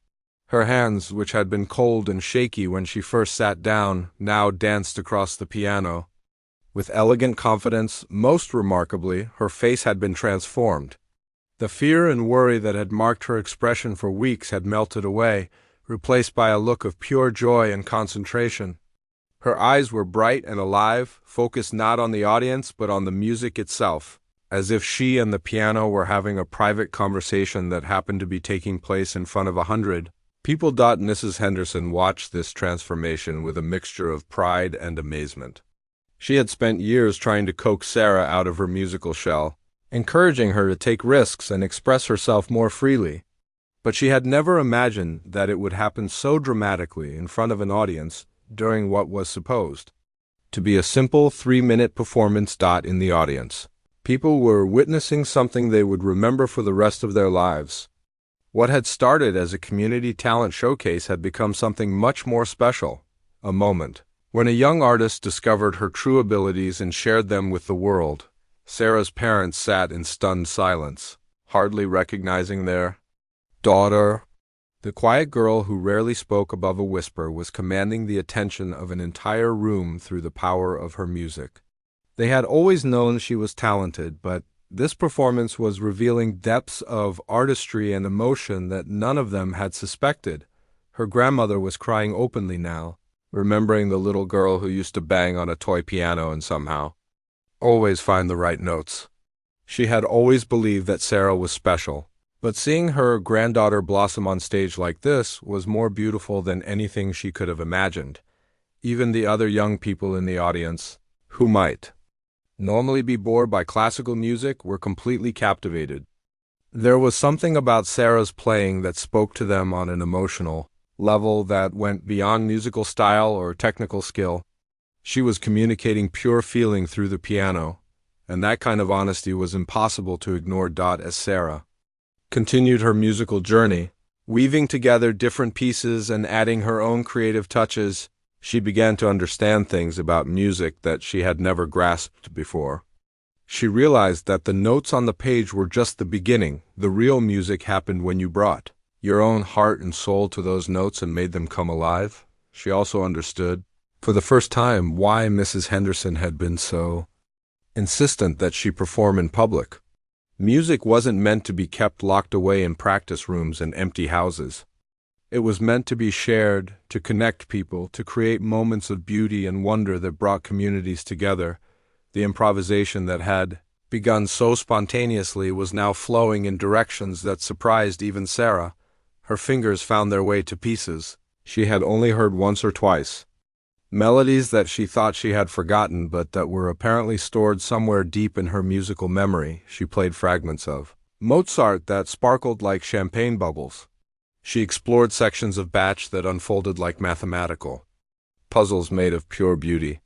Her hands, which had been cold and shaky when she first sat down, now danced across the piano. With elegant confidence, most remarkably, her face had been transformed. The fear and worry that had marked her expression for weeks had melted away, replaced by a look of pure joy and concentration. Her eyes were bright and alive, focused not on the audience but on the music itself, as if she and the piano were having a private conversation that happened to be taking place in front of 100 people. Mrs. Henderson watched this transformation with a mixture of pride and amazement. She had spent years trying to coax Sarah out of her musical shell, encouraging her to take risks and express herself more freely. But she had never imagined that it would happen so dramatically in front of an audience during what was supposed to be a simple 3-minute performance. In the audience, people were witnessing something they would remember for the rest of their lives. What had started as a community talent showcase had become something much more special, a moment when a young artist discovered her true abilities and shared them with the world. Sarah's parents sat in stunned silence, hardly recognizing their daughter. The quiet girl who rarely spoke above a whisper was commanding the attention of an entire room through the power of her music. They had always known she was talented, but this performance was revealing depths of artistry and emotion that none of them had suspected. Her grandmother was crying openly now, remembering the little girl who used to bang on a toy piano and somehow always find the right notes. She had always believed that Sarah was special, but seeing her granddaughter blossom on stage like this was more beautiful than anything she could have imagined. Even the other young people in the audience, who might normally be bored by classical music, were completely captivated. There was something about Sarah's playing that spoke to them on an emotional level that went beyond musical style or technical skill. She was communicating pure feeling through the piano, and that kind of honesty was impossible to ignore. As Sarah continued her musical journey, weaving together different pieces and adding her own creative touches, she began to understand things about music that she had never grasped before. She realized that the notes on the page were just the beginning. The real music happened when you brought your own heart and soul to those notes and made them come alive. She also understood, for the first time, why Mrs. Henderson had been so insistent that she perform in public. Music wasn't meant to be kept locked away in practice rooms and empty houses. It was meant to be shared, to connect people, to create moments of beauty and wonder that brought communities together. The improvisation that had begun so spontaneously was now flowing in directions that surprised even Sarah. Her fingers found their way to pieces she had only heard once or twice. Melodies that she thought she had forgotten but that were apparently stored somewhere deep in her musical memory. She played fragments of Mozart that sparkled like champagne bubbles. She explored sections of Bach that unfolded like mathematical puzzles made of pure beauty.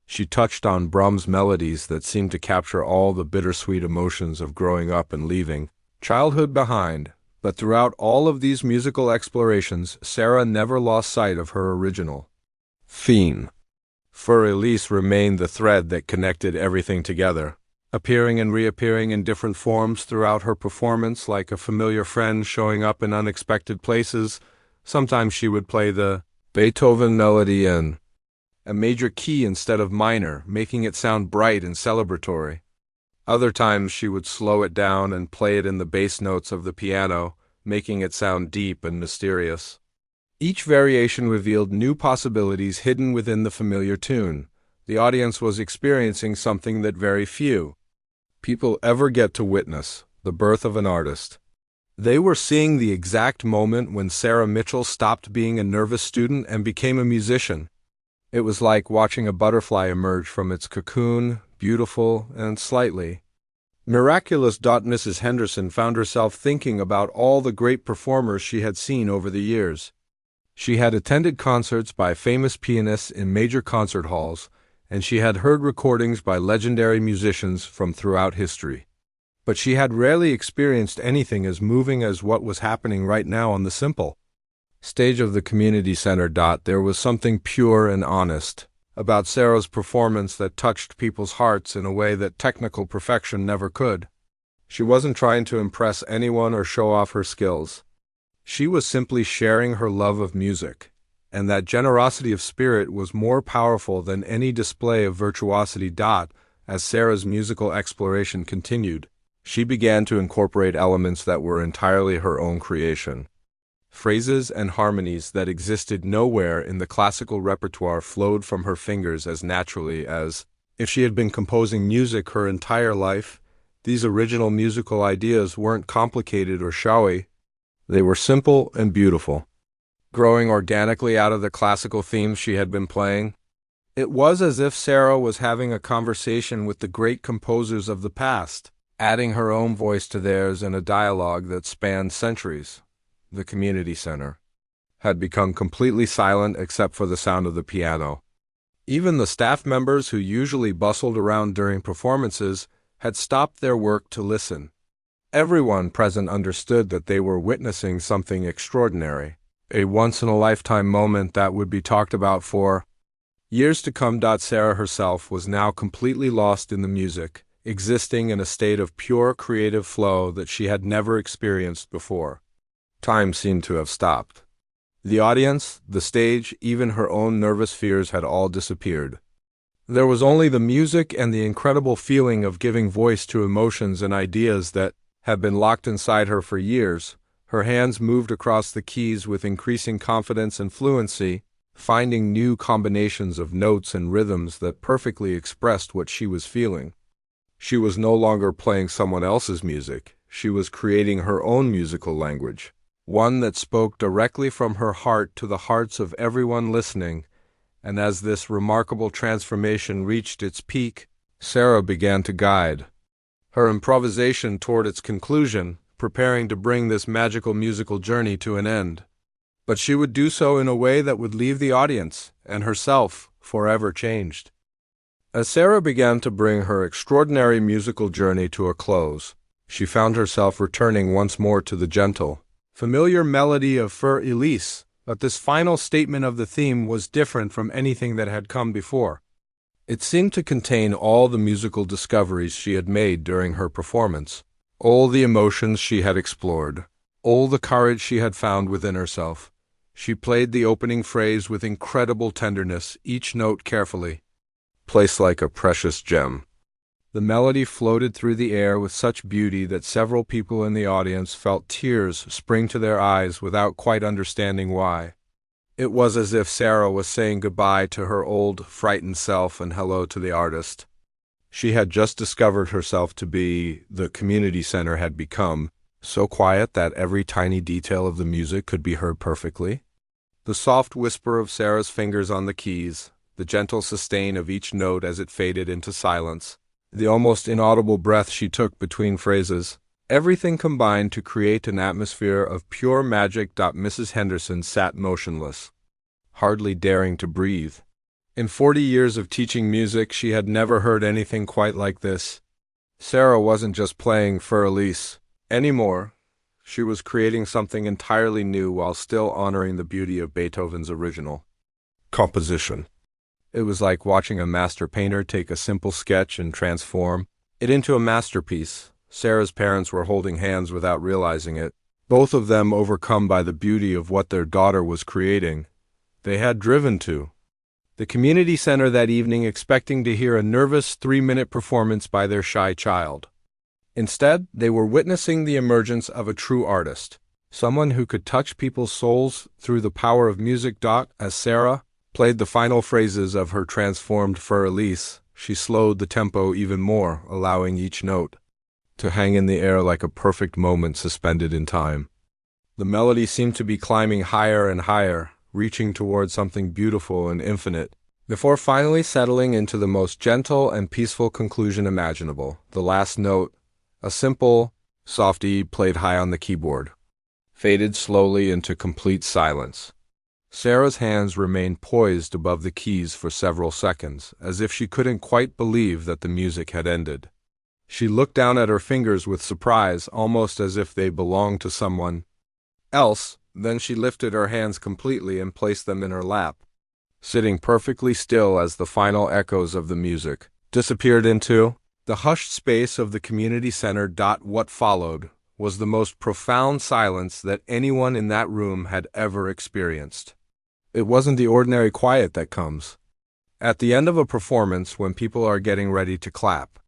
She touched on Brahms' melodies that seemed to capture all the bittersweet emotions of growing up and leaving childhood behind. But throughout all of these musical explorations, Sarah never lost sight of her original theme. For Elise remained the thread that connected everything together, appearing and reappearing in different forms throughout her performance, like a familiar friend showing up in unexpected places. Sometimes she would play the Beethoven melody in a major key instead of minor, making it sound bright and celebratory. Other times she would slow it down and play it in the bass notes of the piano, making it sound deep and mysterious. Each variation revealed new possibilities hidden within the familiar tune. The audience was experiencing something that very few people ever get to witness: the birth of an artist. They were seeing the exact moment when Sarah Mitchell stopped being a nervous student and became a musician. It was like watching a butterfly emerge from its cocoon, beautiful and slightly miraculous. Mrs. Henderson found herself thinking about all the great performers she had seen over the years. She had attended concerts by famous pianists in major concert halls, and she had heard recordings by legendary musicians from throughout history. But she had rarely experienced anything as moving as what was happening right now on the simple stage of the community center. There was something pure and honest about Sarah's performance that touched people's hearts in a way that technical perfection never could. She wasn't trying to impress anyone or show off her skills. She was simply sharing her love of music, and that generosity of spirit was more powerful than any display of virtuosity. As Sarah's musical exploration continued, she began to incorporate elements that were entirely her own creation. Phrases and harmonies that existed nowhere in the classical repertoire flowed from her fingers as naturally as if she had been composing music her entire life. These original musical ideas weren't complicated or showy. They were simple and beautiful, growing organically out of the classical themes she had been playing. It was as if Sarah was having a conversation with the great composers of the past, adding her own voice to theirs in a dialogue that spanned centuries. The community center had become completely silent except for the sound of the piano. Even the staff members who usually bustled around during performances had stopped their work to listen. Everyone present understood that they were witnessing something extraordinary, a once-in-a-lifetime moment that would be talked about for years to come. Sarah herself was now completely lost in the music, existing in a state of pure creative flow that she had never experienced before. Time seemed to have stopped. The audience, the stage, even her own nervous fears had all disappeared. There was only the music and the incredible feeling of giving voice to emotions and ideas that had been locked inside her for years. Her hands moved across the keys with increasing confidence and fluency, finding new combinations of notes and rhythms that perfectly expressed what she was feeling. She was no longer playing someone else's music. She was creating her own musical language, one that spoke directly from her heart to the hearts of everyone listening. And as this remarkable transformation reached its peak, Sarah began to guide her improvisation toward its conclusion, preparing to bring this magical musical journey to an end. But she would do so in a way that would leave the audience and herself forever changed. As Sarah began to bring her extraordinary musical journey to a close, she found herself returning once more to the gentle, familiar melody of Für Elise, but this final statement of the theme was different from anything that had come before. It seemed to contain all the musical discoveries she had made during her performance, all the emotions she had explored, all the courage she had found within herself. She played the opening phrase with incredible tenderness, each note carefully placed like a precious gem. The melody floated through the air with such beauty that several people in the audience felt tears spring to their eyes without quite understanding why. It was as if Sarah was saying goodbye to her old, frightened self and hello to the artist she had just discovered herself to be. The community center had become so quiet that every tiny detail of the music could be heard perfectly. The soft whisper of Sarah's fingers on the keys, the gentle sustain of each note as it faded into silence, the almost inaudible breath she took between phrases. Everything combined to create an atmosphere of pure magic. Mrs. Henderson sat motionless, hardly daring to breathe. In 40 years of teaching music, she had never heard anything quite like this. Sarah wasn't just playing Für Elise anymore. She was creating something entirely new while still honoring the beauty of Beethoven's original composition. It was like watching a master painter take a simple sketch and transform it into a masterpiece. Sarah's parents were holding hands without realizing it, both of them overcome by the beauty of what their daughter was creating. They had driven to the community center that evening expecting to hear a nervous 3-minute performance by their shy child. Instead, they were witnessing the emergence of a true artist, someone who could touch people's souls through the power of music. As Sarah played the final phrases of her transformed Für Elise, she slowed the tempo even more, allowing each note to hang in the air like a perfect moment suspended in time. The melody seemed to be climbing higher and higher, reaching toward something beautiful and infinite, before finally settling into the most gentle and peaceful conclusion imaginable. The last note, a simple, soft E played high on the keyboard, faded slowly into complete silence. Sarah's hands remained poised above the keys for several seconds, as if she couldn't quite believe that the music had ended. She looked down at her fingers with surprise, almost as if they belonged to someone else. Then she lifted her hands completely and placed them in her lap, sitting perfectly still as the final echoes of the music disappeared into the hushed space of the community center. What followed was the most profound silence that anyone in that room had ever experienced. It wasn't the ordinary quiet that comes at the end of a performance when people are getting ready to clap.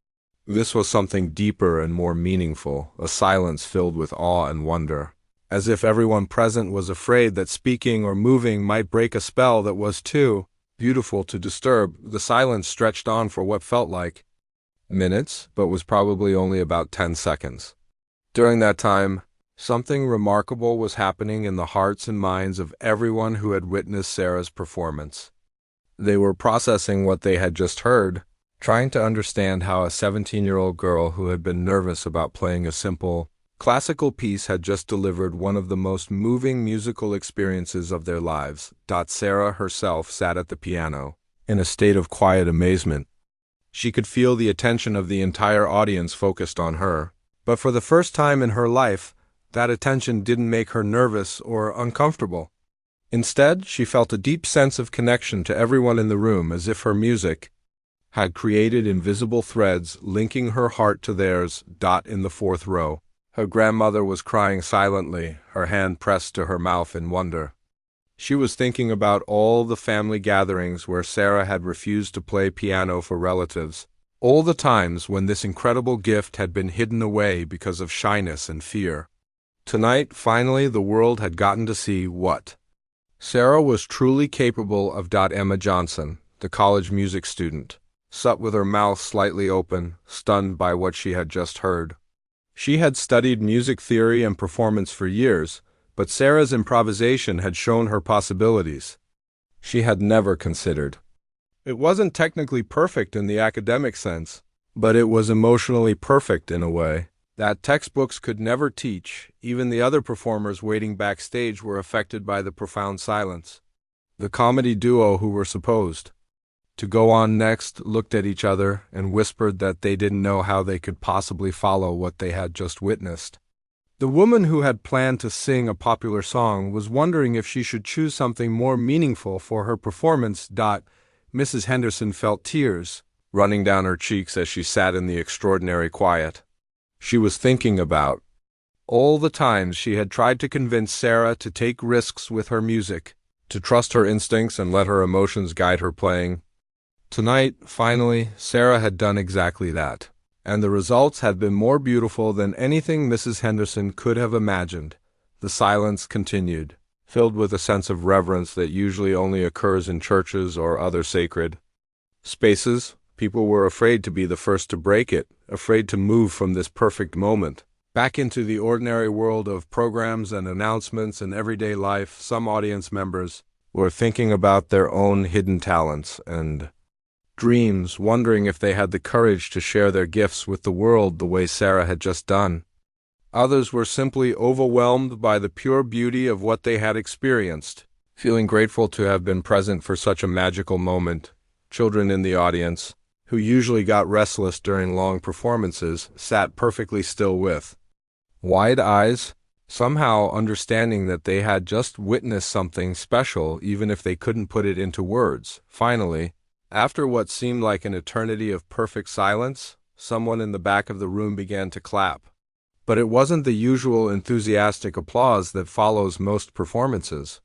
This was something deeper and more meaningful, a silence filled with awe and wonder. As if everyone present was afraid that speaking or moving might break a spell that was too beautiful to disturb. The silence stretched on for what felt like minutes, but was probably only about 10 seconds. During that time, something remarkable was happening in the hearts and minds of everyone who had witnessed Sarah's performance. They were processing what they had just heard, trying to understand how a 17-year-old girl who had been nervous about playing a simple classical piece had just delivered one of the most moving musical experiences of their lives. Sarah herself sat at the piano, in a state of quiet amazement. She could feel the attention of the entire audience focused on her, but for the first time in her life, that attention didn't make her nervous or uncomfortable. Instead, she felt a deep sense of connection to everyone in the room, as if her music had created invisible threads linking her heart to theirs. In the fourth row, her grandmother was crying silently, her hand pressed to her mouth in wonder. She was thinking about all the family gatherings where Sarah had refused to play piano for relatives, all the times when this incredible gift had been hidden away because of shyness and fear. Tonight, finally, the world had gotten to see what Sarah was truly capable of. Emma Johnson, the college music student, sat with her mouth slightly open, stunned by what she had just heard. She had studied music theory and performance for years, but Sarah's improvisation had shown her possibilities she had never considered. It wasn't technically perfect in the academic sense, but it was emotionally perfect in a way that textbooks could never teach. Even the other performers waiting backstage were affected by the profound silence. The comedy duo who were supposed to go on next looked at each other and whispered that they didn't know how they could possibly follow what they had just witnessed. The woman who had planned to sing a popular song was wondering if she should choose something more meaningful for her performance. Mrs. Henderson felt tears running down her cheeks as she sat in the extraordinary quiet. She was thinking about all the times she had tried to convince Sarah to take risks with her music, to trust her instincts and let her emotions guide her playing. Tonight, finally, Sarah had done exactly that, and the results had been more beautiful than anything Mrs. Henderson could have imagined. The silence continued, filled with a sense of reverence that usually only occurs in churches or other sacred spaces. People were afraid to be the first to break it, afraid to move from this perfect moment back into the ordinary world of programs and announcements and everyday life. Some audience members were thinking about their own hidden talents and dreams, wondering if they had the courage to share their gifts with the world the way Sarah had just done. Others were simply overwhelmed by the pure beauty of what they had experienced, feeling grateful to have been present for such a magical moment. Children in the audience, who usually got restless during long performances, sat perfectly still with wide eyes, somehow understanding that they had just witnessed something special even if they couldn't put it into words. Finally, after what seemed like an eternity of perfect silence, someone in the back of the room began to clap. But it wasn't the usual enthusiastic applause that follows most performances.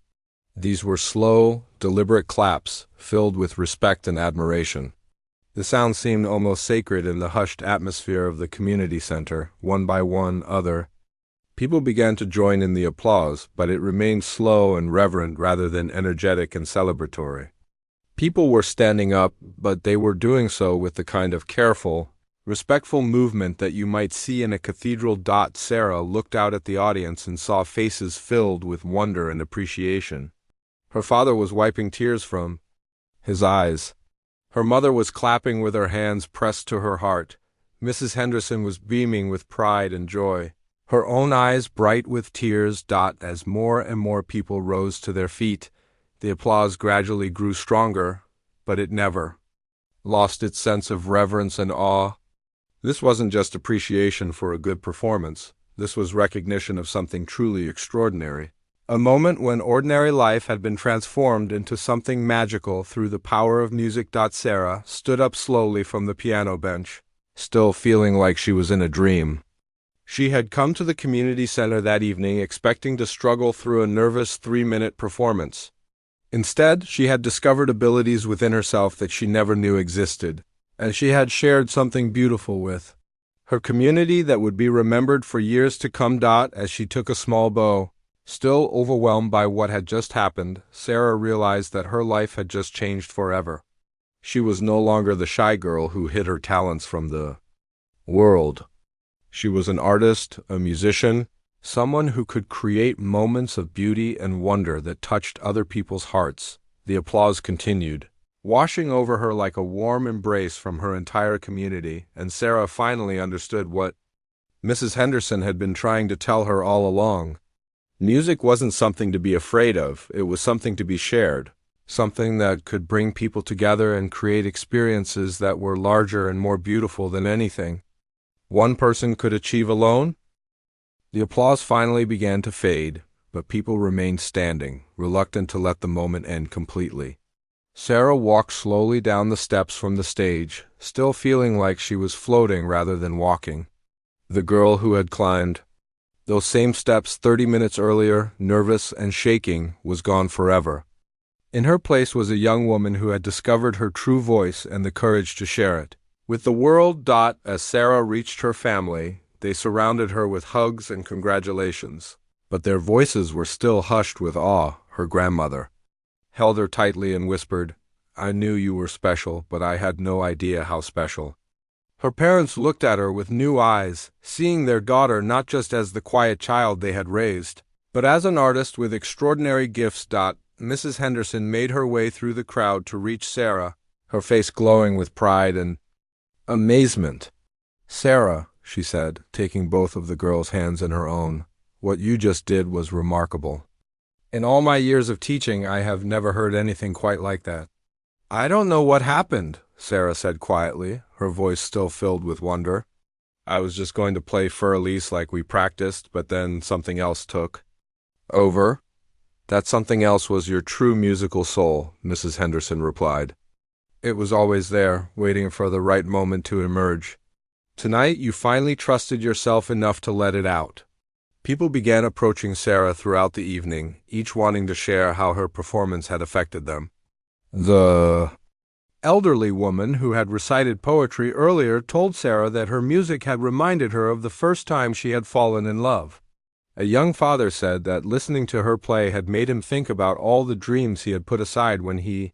These were slow, deliberate claps, filled with respect and admiration. The sound seemed almost sacred in the hushed atmosphere of the community center. One by one, people began to join in the applause, but it remained slow and reverent rather than energetic and celebratory. People were standing up, but they were doing so with the kind of careful, respectful movement that you might see in a cathedral. Sarah looked out at the audience and saw faces filled with wonder and appreciation. Her father was wiping tears from his eyes. Her mother was clapping with her hands pressed to her heart. Mrs. Henderson was beaming with pride and joy, her own eyes bright with tears. As more and more people rose to their feet, the applause gradually grew stronger, but it never lost its sense of reverence and awe. This wasn't just appreciation for a good performance. This was recognition of something truly extraordinary. A moment when ordinary life had been transformed into something magical through the power of music. Sarah stood up slowly from the piano bench, still feeling like she was in a dream. She had come to the community center that evening expecting to struggle through a nervous 3-minute performance. Instead, she had discovered abilities within herself that she never knew existed, and she had shared something beautiful with her community that would be remembered for years to come. As she took a small bow, still overwhelmed by what had just happened, Sarah realized that her life had just changed forever. She was no longer the shy girl who hid her talents from the world. She was an artist, a musician, someone who could create moments of beauty and wonder that touched other people's hearts. The applause continued, washing over her like a warm embrace from her entire community, and Sarah finally understood what Mrs. Henderson had been trying to tell her all along. Music wasn't something to be afraid of, it was something to be shared, something that could bring people together and create experiences that were larger and more beautiful than anything one person could achieve alone. The applause finally began to fade, but people remained standing, reluctant to let the moment end completely. Sarah walked slowly down the steps from the stage, still feeling like she was floating rather than walking. The girl who had climbed those same steps 30 minutes earlier, nervous and shaking, was gone forever. In her place was a young woman who had discovered her true voice and the courage to share it with the world. As Sarah reached her family, they surrounded her with hugs and congratulations, but their voices were still hushed with awe. Her grandmother held her tightly and whispered, "I knew you were special, but I had no idea how special." Her parents looked at her with new eyes, seeing their daughter not just as the quiet child they had raised, but as an artist with extraordinary gifts. Mrs. Henderson made her way through the crowd to reach Sarah, her face glowing with pride and amazement. "Sarah," she said, taking both of the girl's hands in her own, "what you just did was remarkable. In all my years of teaching, I have never heard anything quite like that." "I don't know what happened," Sarah said quietly, her voice still filled with wonder. "I was just going to play Für Elise like we practiced, but then something else took over." "That something else was your true musical soul," Mrs. Henderson replied. "It was always there, waiting for the right moment to emerge. Tonight you finally trusted yourself enough to let it out." People began approaching Sarah throughout the evening, each wanting to share how her performance had affected them. The elderly woman who had recited poetry earlier told Sarah that her music had reminded her of the first time she had fallen in love. A young father said that listening to her play had made him think about all the dreams he had put aside when he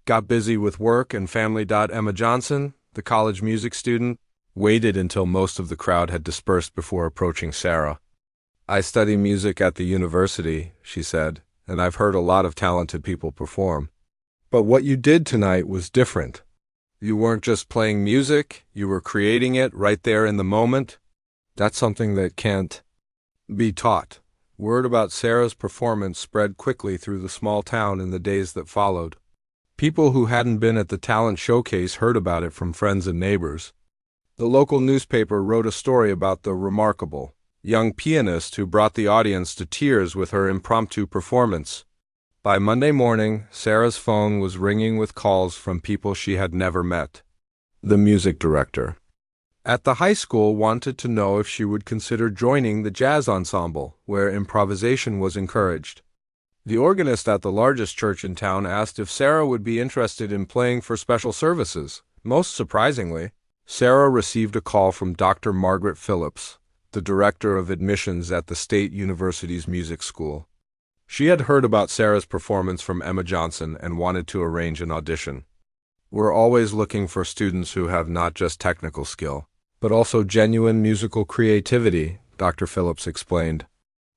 got busy with work and family. Emma Johnson, the college music student, waited until most of the crowd had dispersed before approaching Sarah. "I study music at the university," she said, "and I've heard a lot of talented people perform. But what you did tonight was different. You weren't just playing music, you were creating it right there in the moment." That's something that can't be taught. Word about Sarah's performance spread quickly through the small town in the days that followed. People who hadn't been at the talent showcase heard about it from friends and neighbors. The local newspaper wrote a story about the remarkable young pianist who brought the audience to tears with her impromptu performance. By Monday morning, Sarah's phone was ringing with calls from people she had never met. The music director at the high school wanted to know if she would consider joining the jazz ensemble, where improvisation was encouraged. The organist at the largest church in town asked if Sarah would be interested in playing for special services. Most surprisingly, Sarah received a call from Dr. Margaret Phillips, the director of admissions at the State University's music school. She had heard about Sarah's performance from Emma Johnson and wanted to arrange an audition. "We're always looking for students who have not just technical skill, but also genuine musical creativity," Dr. Phillips explained.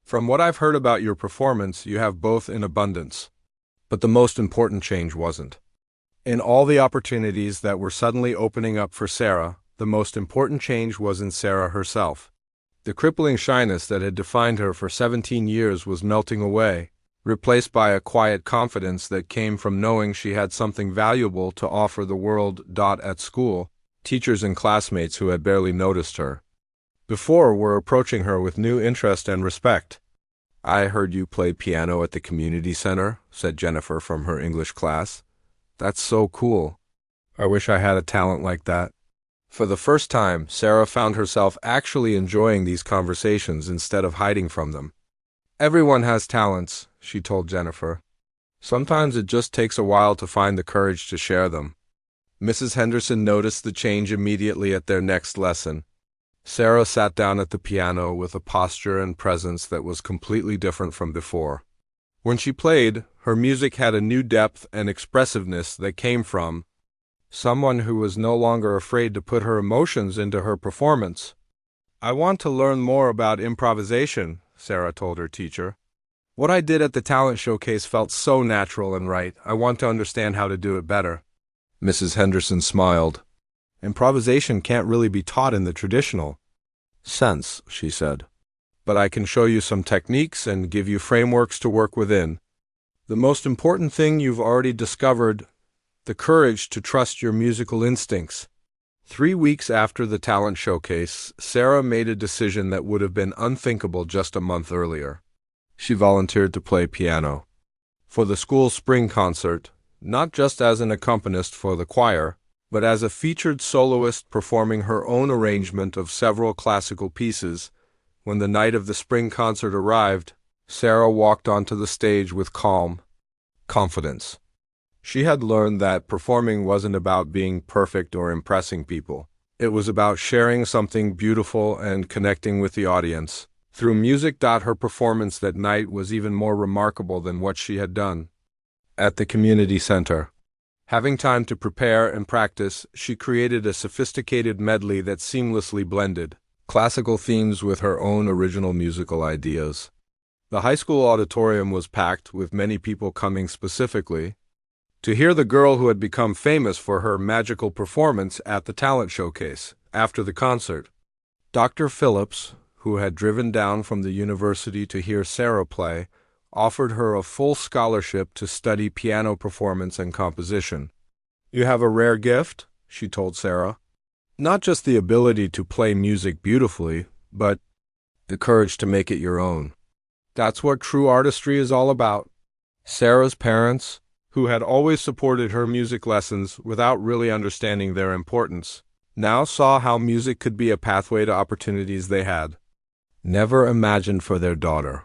"From what I've heard about your performance, you have both in abundance." But the most important change wasn't. In all the opportunities that were suddenly opening up for Sarah, the most important change was in Sarah herself. The crippling shyness that had defined her for 17 years was melting away, replaced by a quiet confidence that came from knowing she had something valuable to offer the world. At school, teachers and classmates who had barely noticed her before were approaching her with new interest and respect. "I heard you play piano at the community center," said Jennifer from her English class. "That's so cool. I wish I had a talent like that." For the first time, Sarah found herself actually enjoying these conversations instead of hiding from them. "Everyone has talents," she told Jennifer. "Sometimes it just takes a while to find the courage to share them." Mrs. Henderson noticed the change immediately at their next lesson. Sarah sat down at the piano with a posture and presence that was completely different from before. When she played, her music had a new depth and expressiveness that came from someone who was no longer afraid to put her emotions into her performance. "I want to learn more about improvisation," Sarah told her teacher. "What I did at the talent showcase felt so natural and right. I want to understand how to do it better." Mrs. Henderson smiled. "Improvisation can't really be taught in the traditional sense," she said. "But I can show you some techniques and give you frameworks to work within. The most important thing you've already discovered: the courage to trust your musical instincts." 3 weeks after the talent showcase, Sarah made a decision that would have been unthinkable just a month earlier. She volunteered to play piano for the school spring concert, not just as an accompanist for the choir, but as a featured soloist performing her own arrangement of several classical pieces. When the night of the spring concert arrived, Sarah walked onto the stage with calm confidence. She had learned that performing wasn't about being perfect or impressing people. It was about sharing something beautiful and connecting with the audience through music. Her performance that night was even more remarkable than what she had done at the community center. Having time to prepare and practice, she created a sophisticated medley that seamlessly blended classical themes with her own original musical ideas. The high school auditorium was packed, with many people coming specifically to hear the girl who had become famous for her magical performance at the talent showcase. After the concert, Dr. Phillips, who had driven down from the university to hear Sarah play, offered her a full scholarship to study piano performance and composition. "You have a rare gift," she told Sarah. "Not just the ability to play music beautifully, but the courage to make it your own. That's what true artistry is all about." Sarah's parents, who had always supported her music lessons without really understanding their importance, now saw how music could be a pathway to opportunities they had never imagined for their daughter.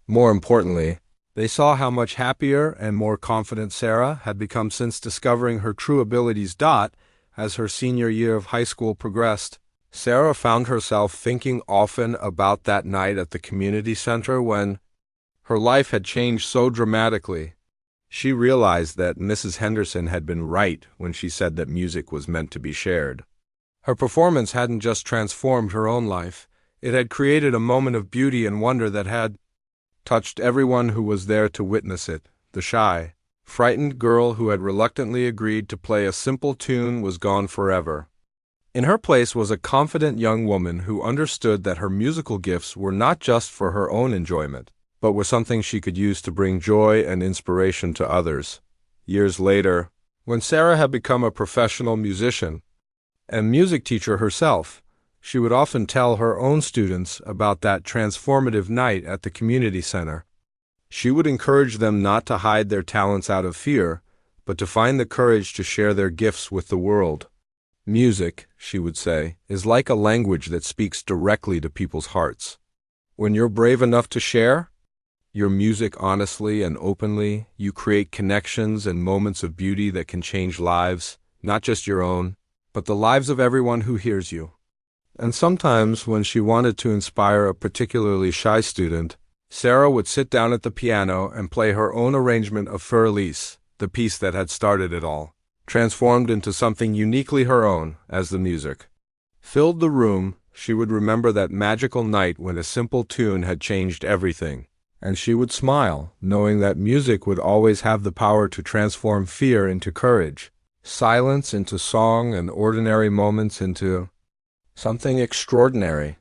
More importantly, they saw how much happier and more confident Sarah had become since discovering her true abilities. As her senior year of high school progressed, Sarah found herself thinking often about that night at the community center when her life had changed so dramatically. She realized that Mrs. Henderson had been right when she said that music was meant to be shared. Her performance hadn't just transformed her own life, it had created a moment of beauty and wonder that had touched everyone who was there to witness it. The shy, frightened girl who had reluctantly agreed to play a simple tune was gone forever. In her place was a confident young woman who understood that her musical gifts were not just for her own enjoyment, but were something she could use to bring joy and inspiration to others. Years later, when Sarah had become a professional musician and music teacher herself, she would often tell her own students about that transformative night at the community center. She would encourage them not to hide their talents out of fear, but to find the courage to share their gifts with the world. Music, she would say, is like a language that speaks directly to people's hearts. When you're brave enough to share your music honestly and openly, you create connections and moments of beauty that can change lives, not just your own, but the lives of everyone who hears you. And sometimes, when she wanted to inspire a particularly shy student, Sarah would sit down at the piano and play her own arrangement of Für Elise, the piece that had started it all, transformed into something uniquely her own as the music filled the room. She would remember that magical night when a simple tune had changed everything, and she would smile, knowing that music would always have the power to transform fear into courage, silence into song, and ordinary moments into something extraordinary.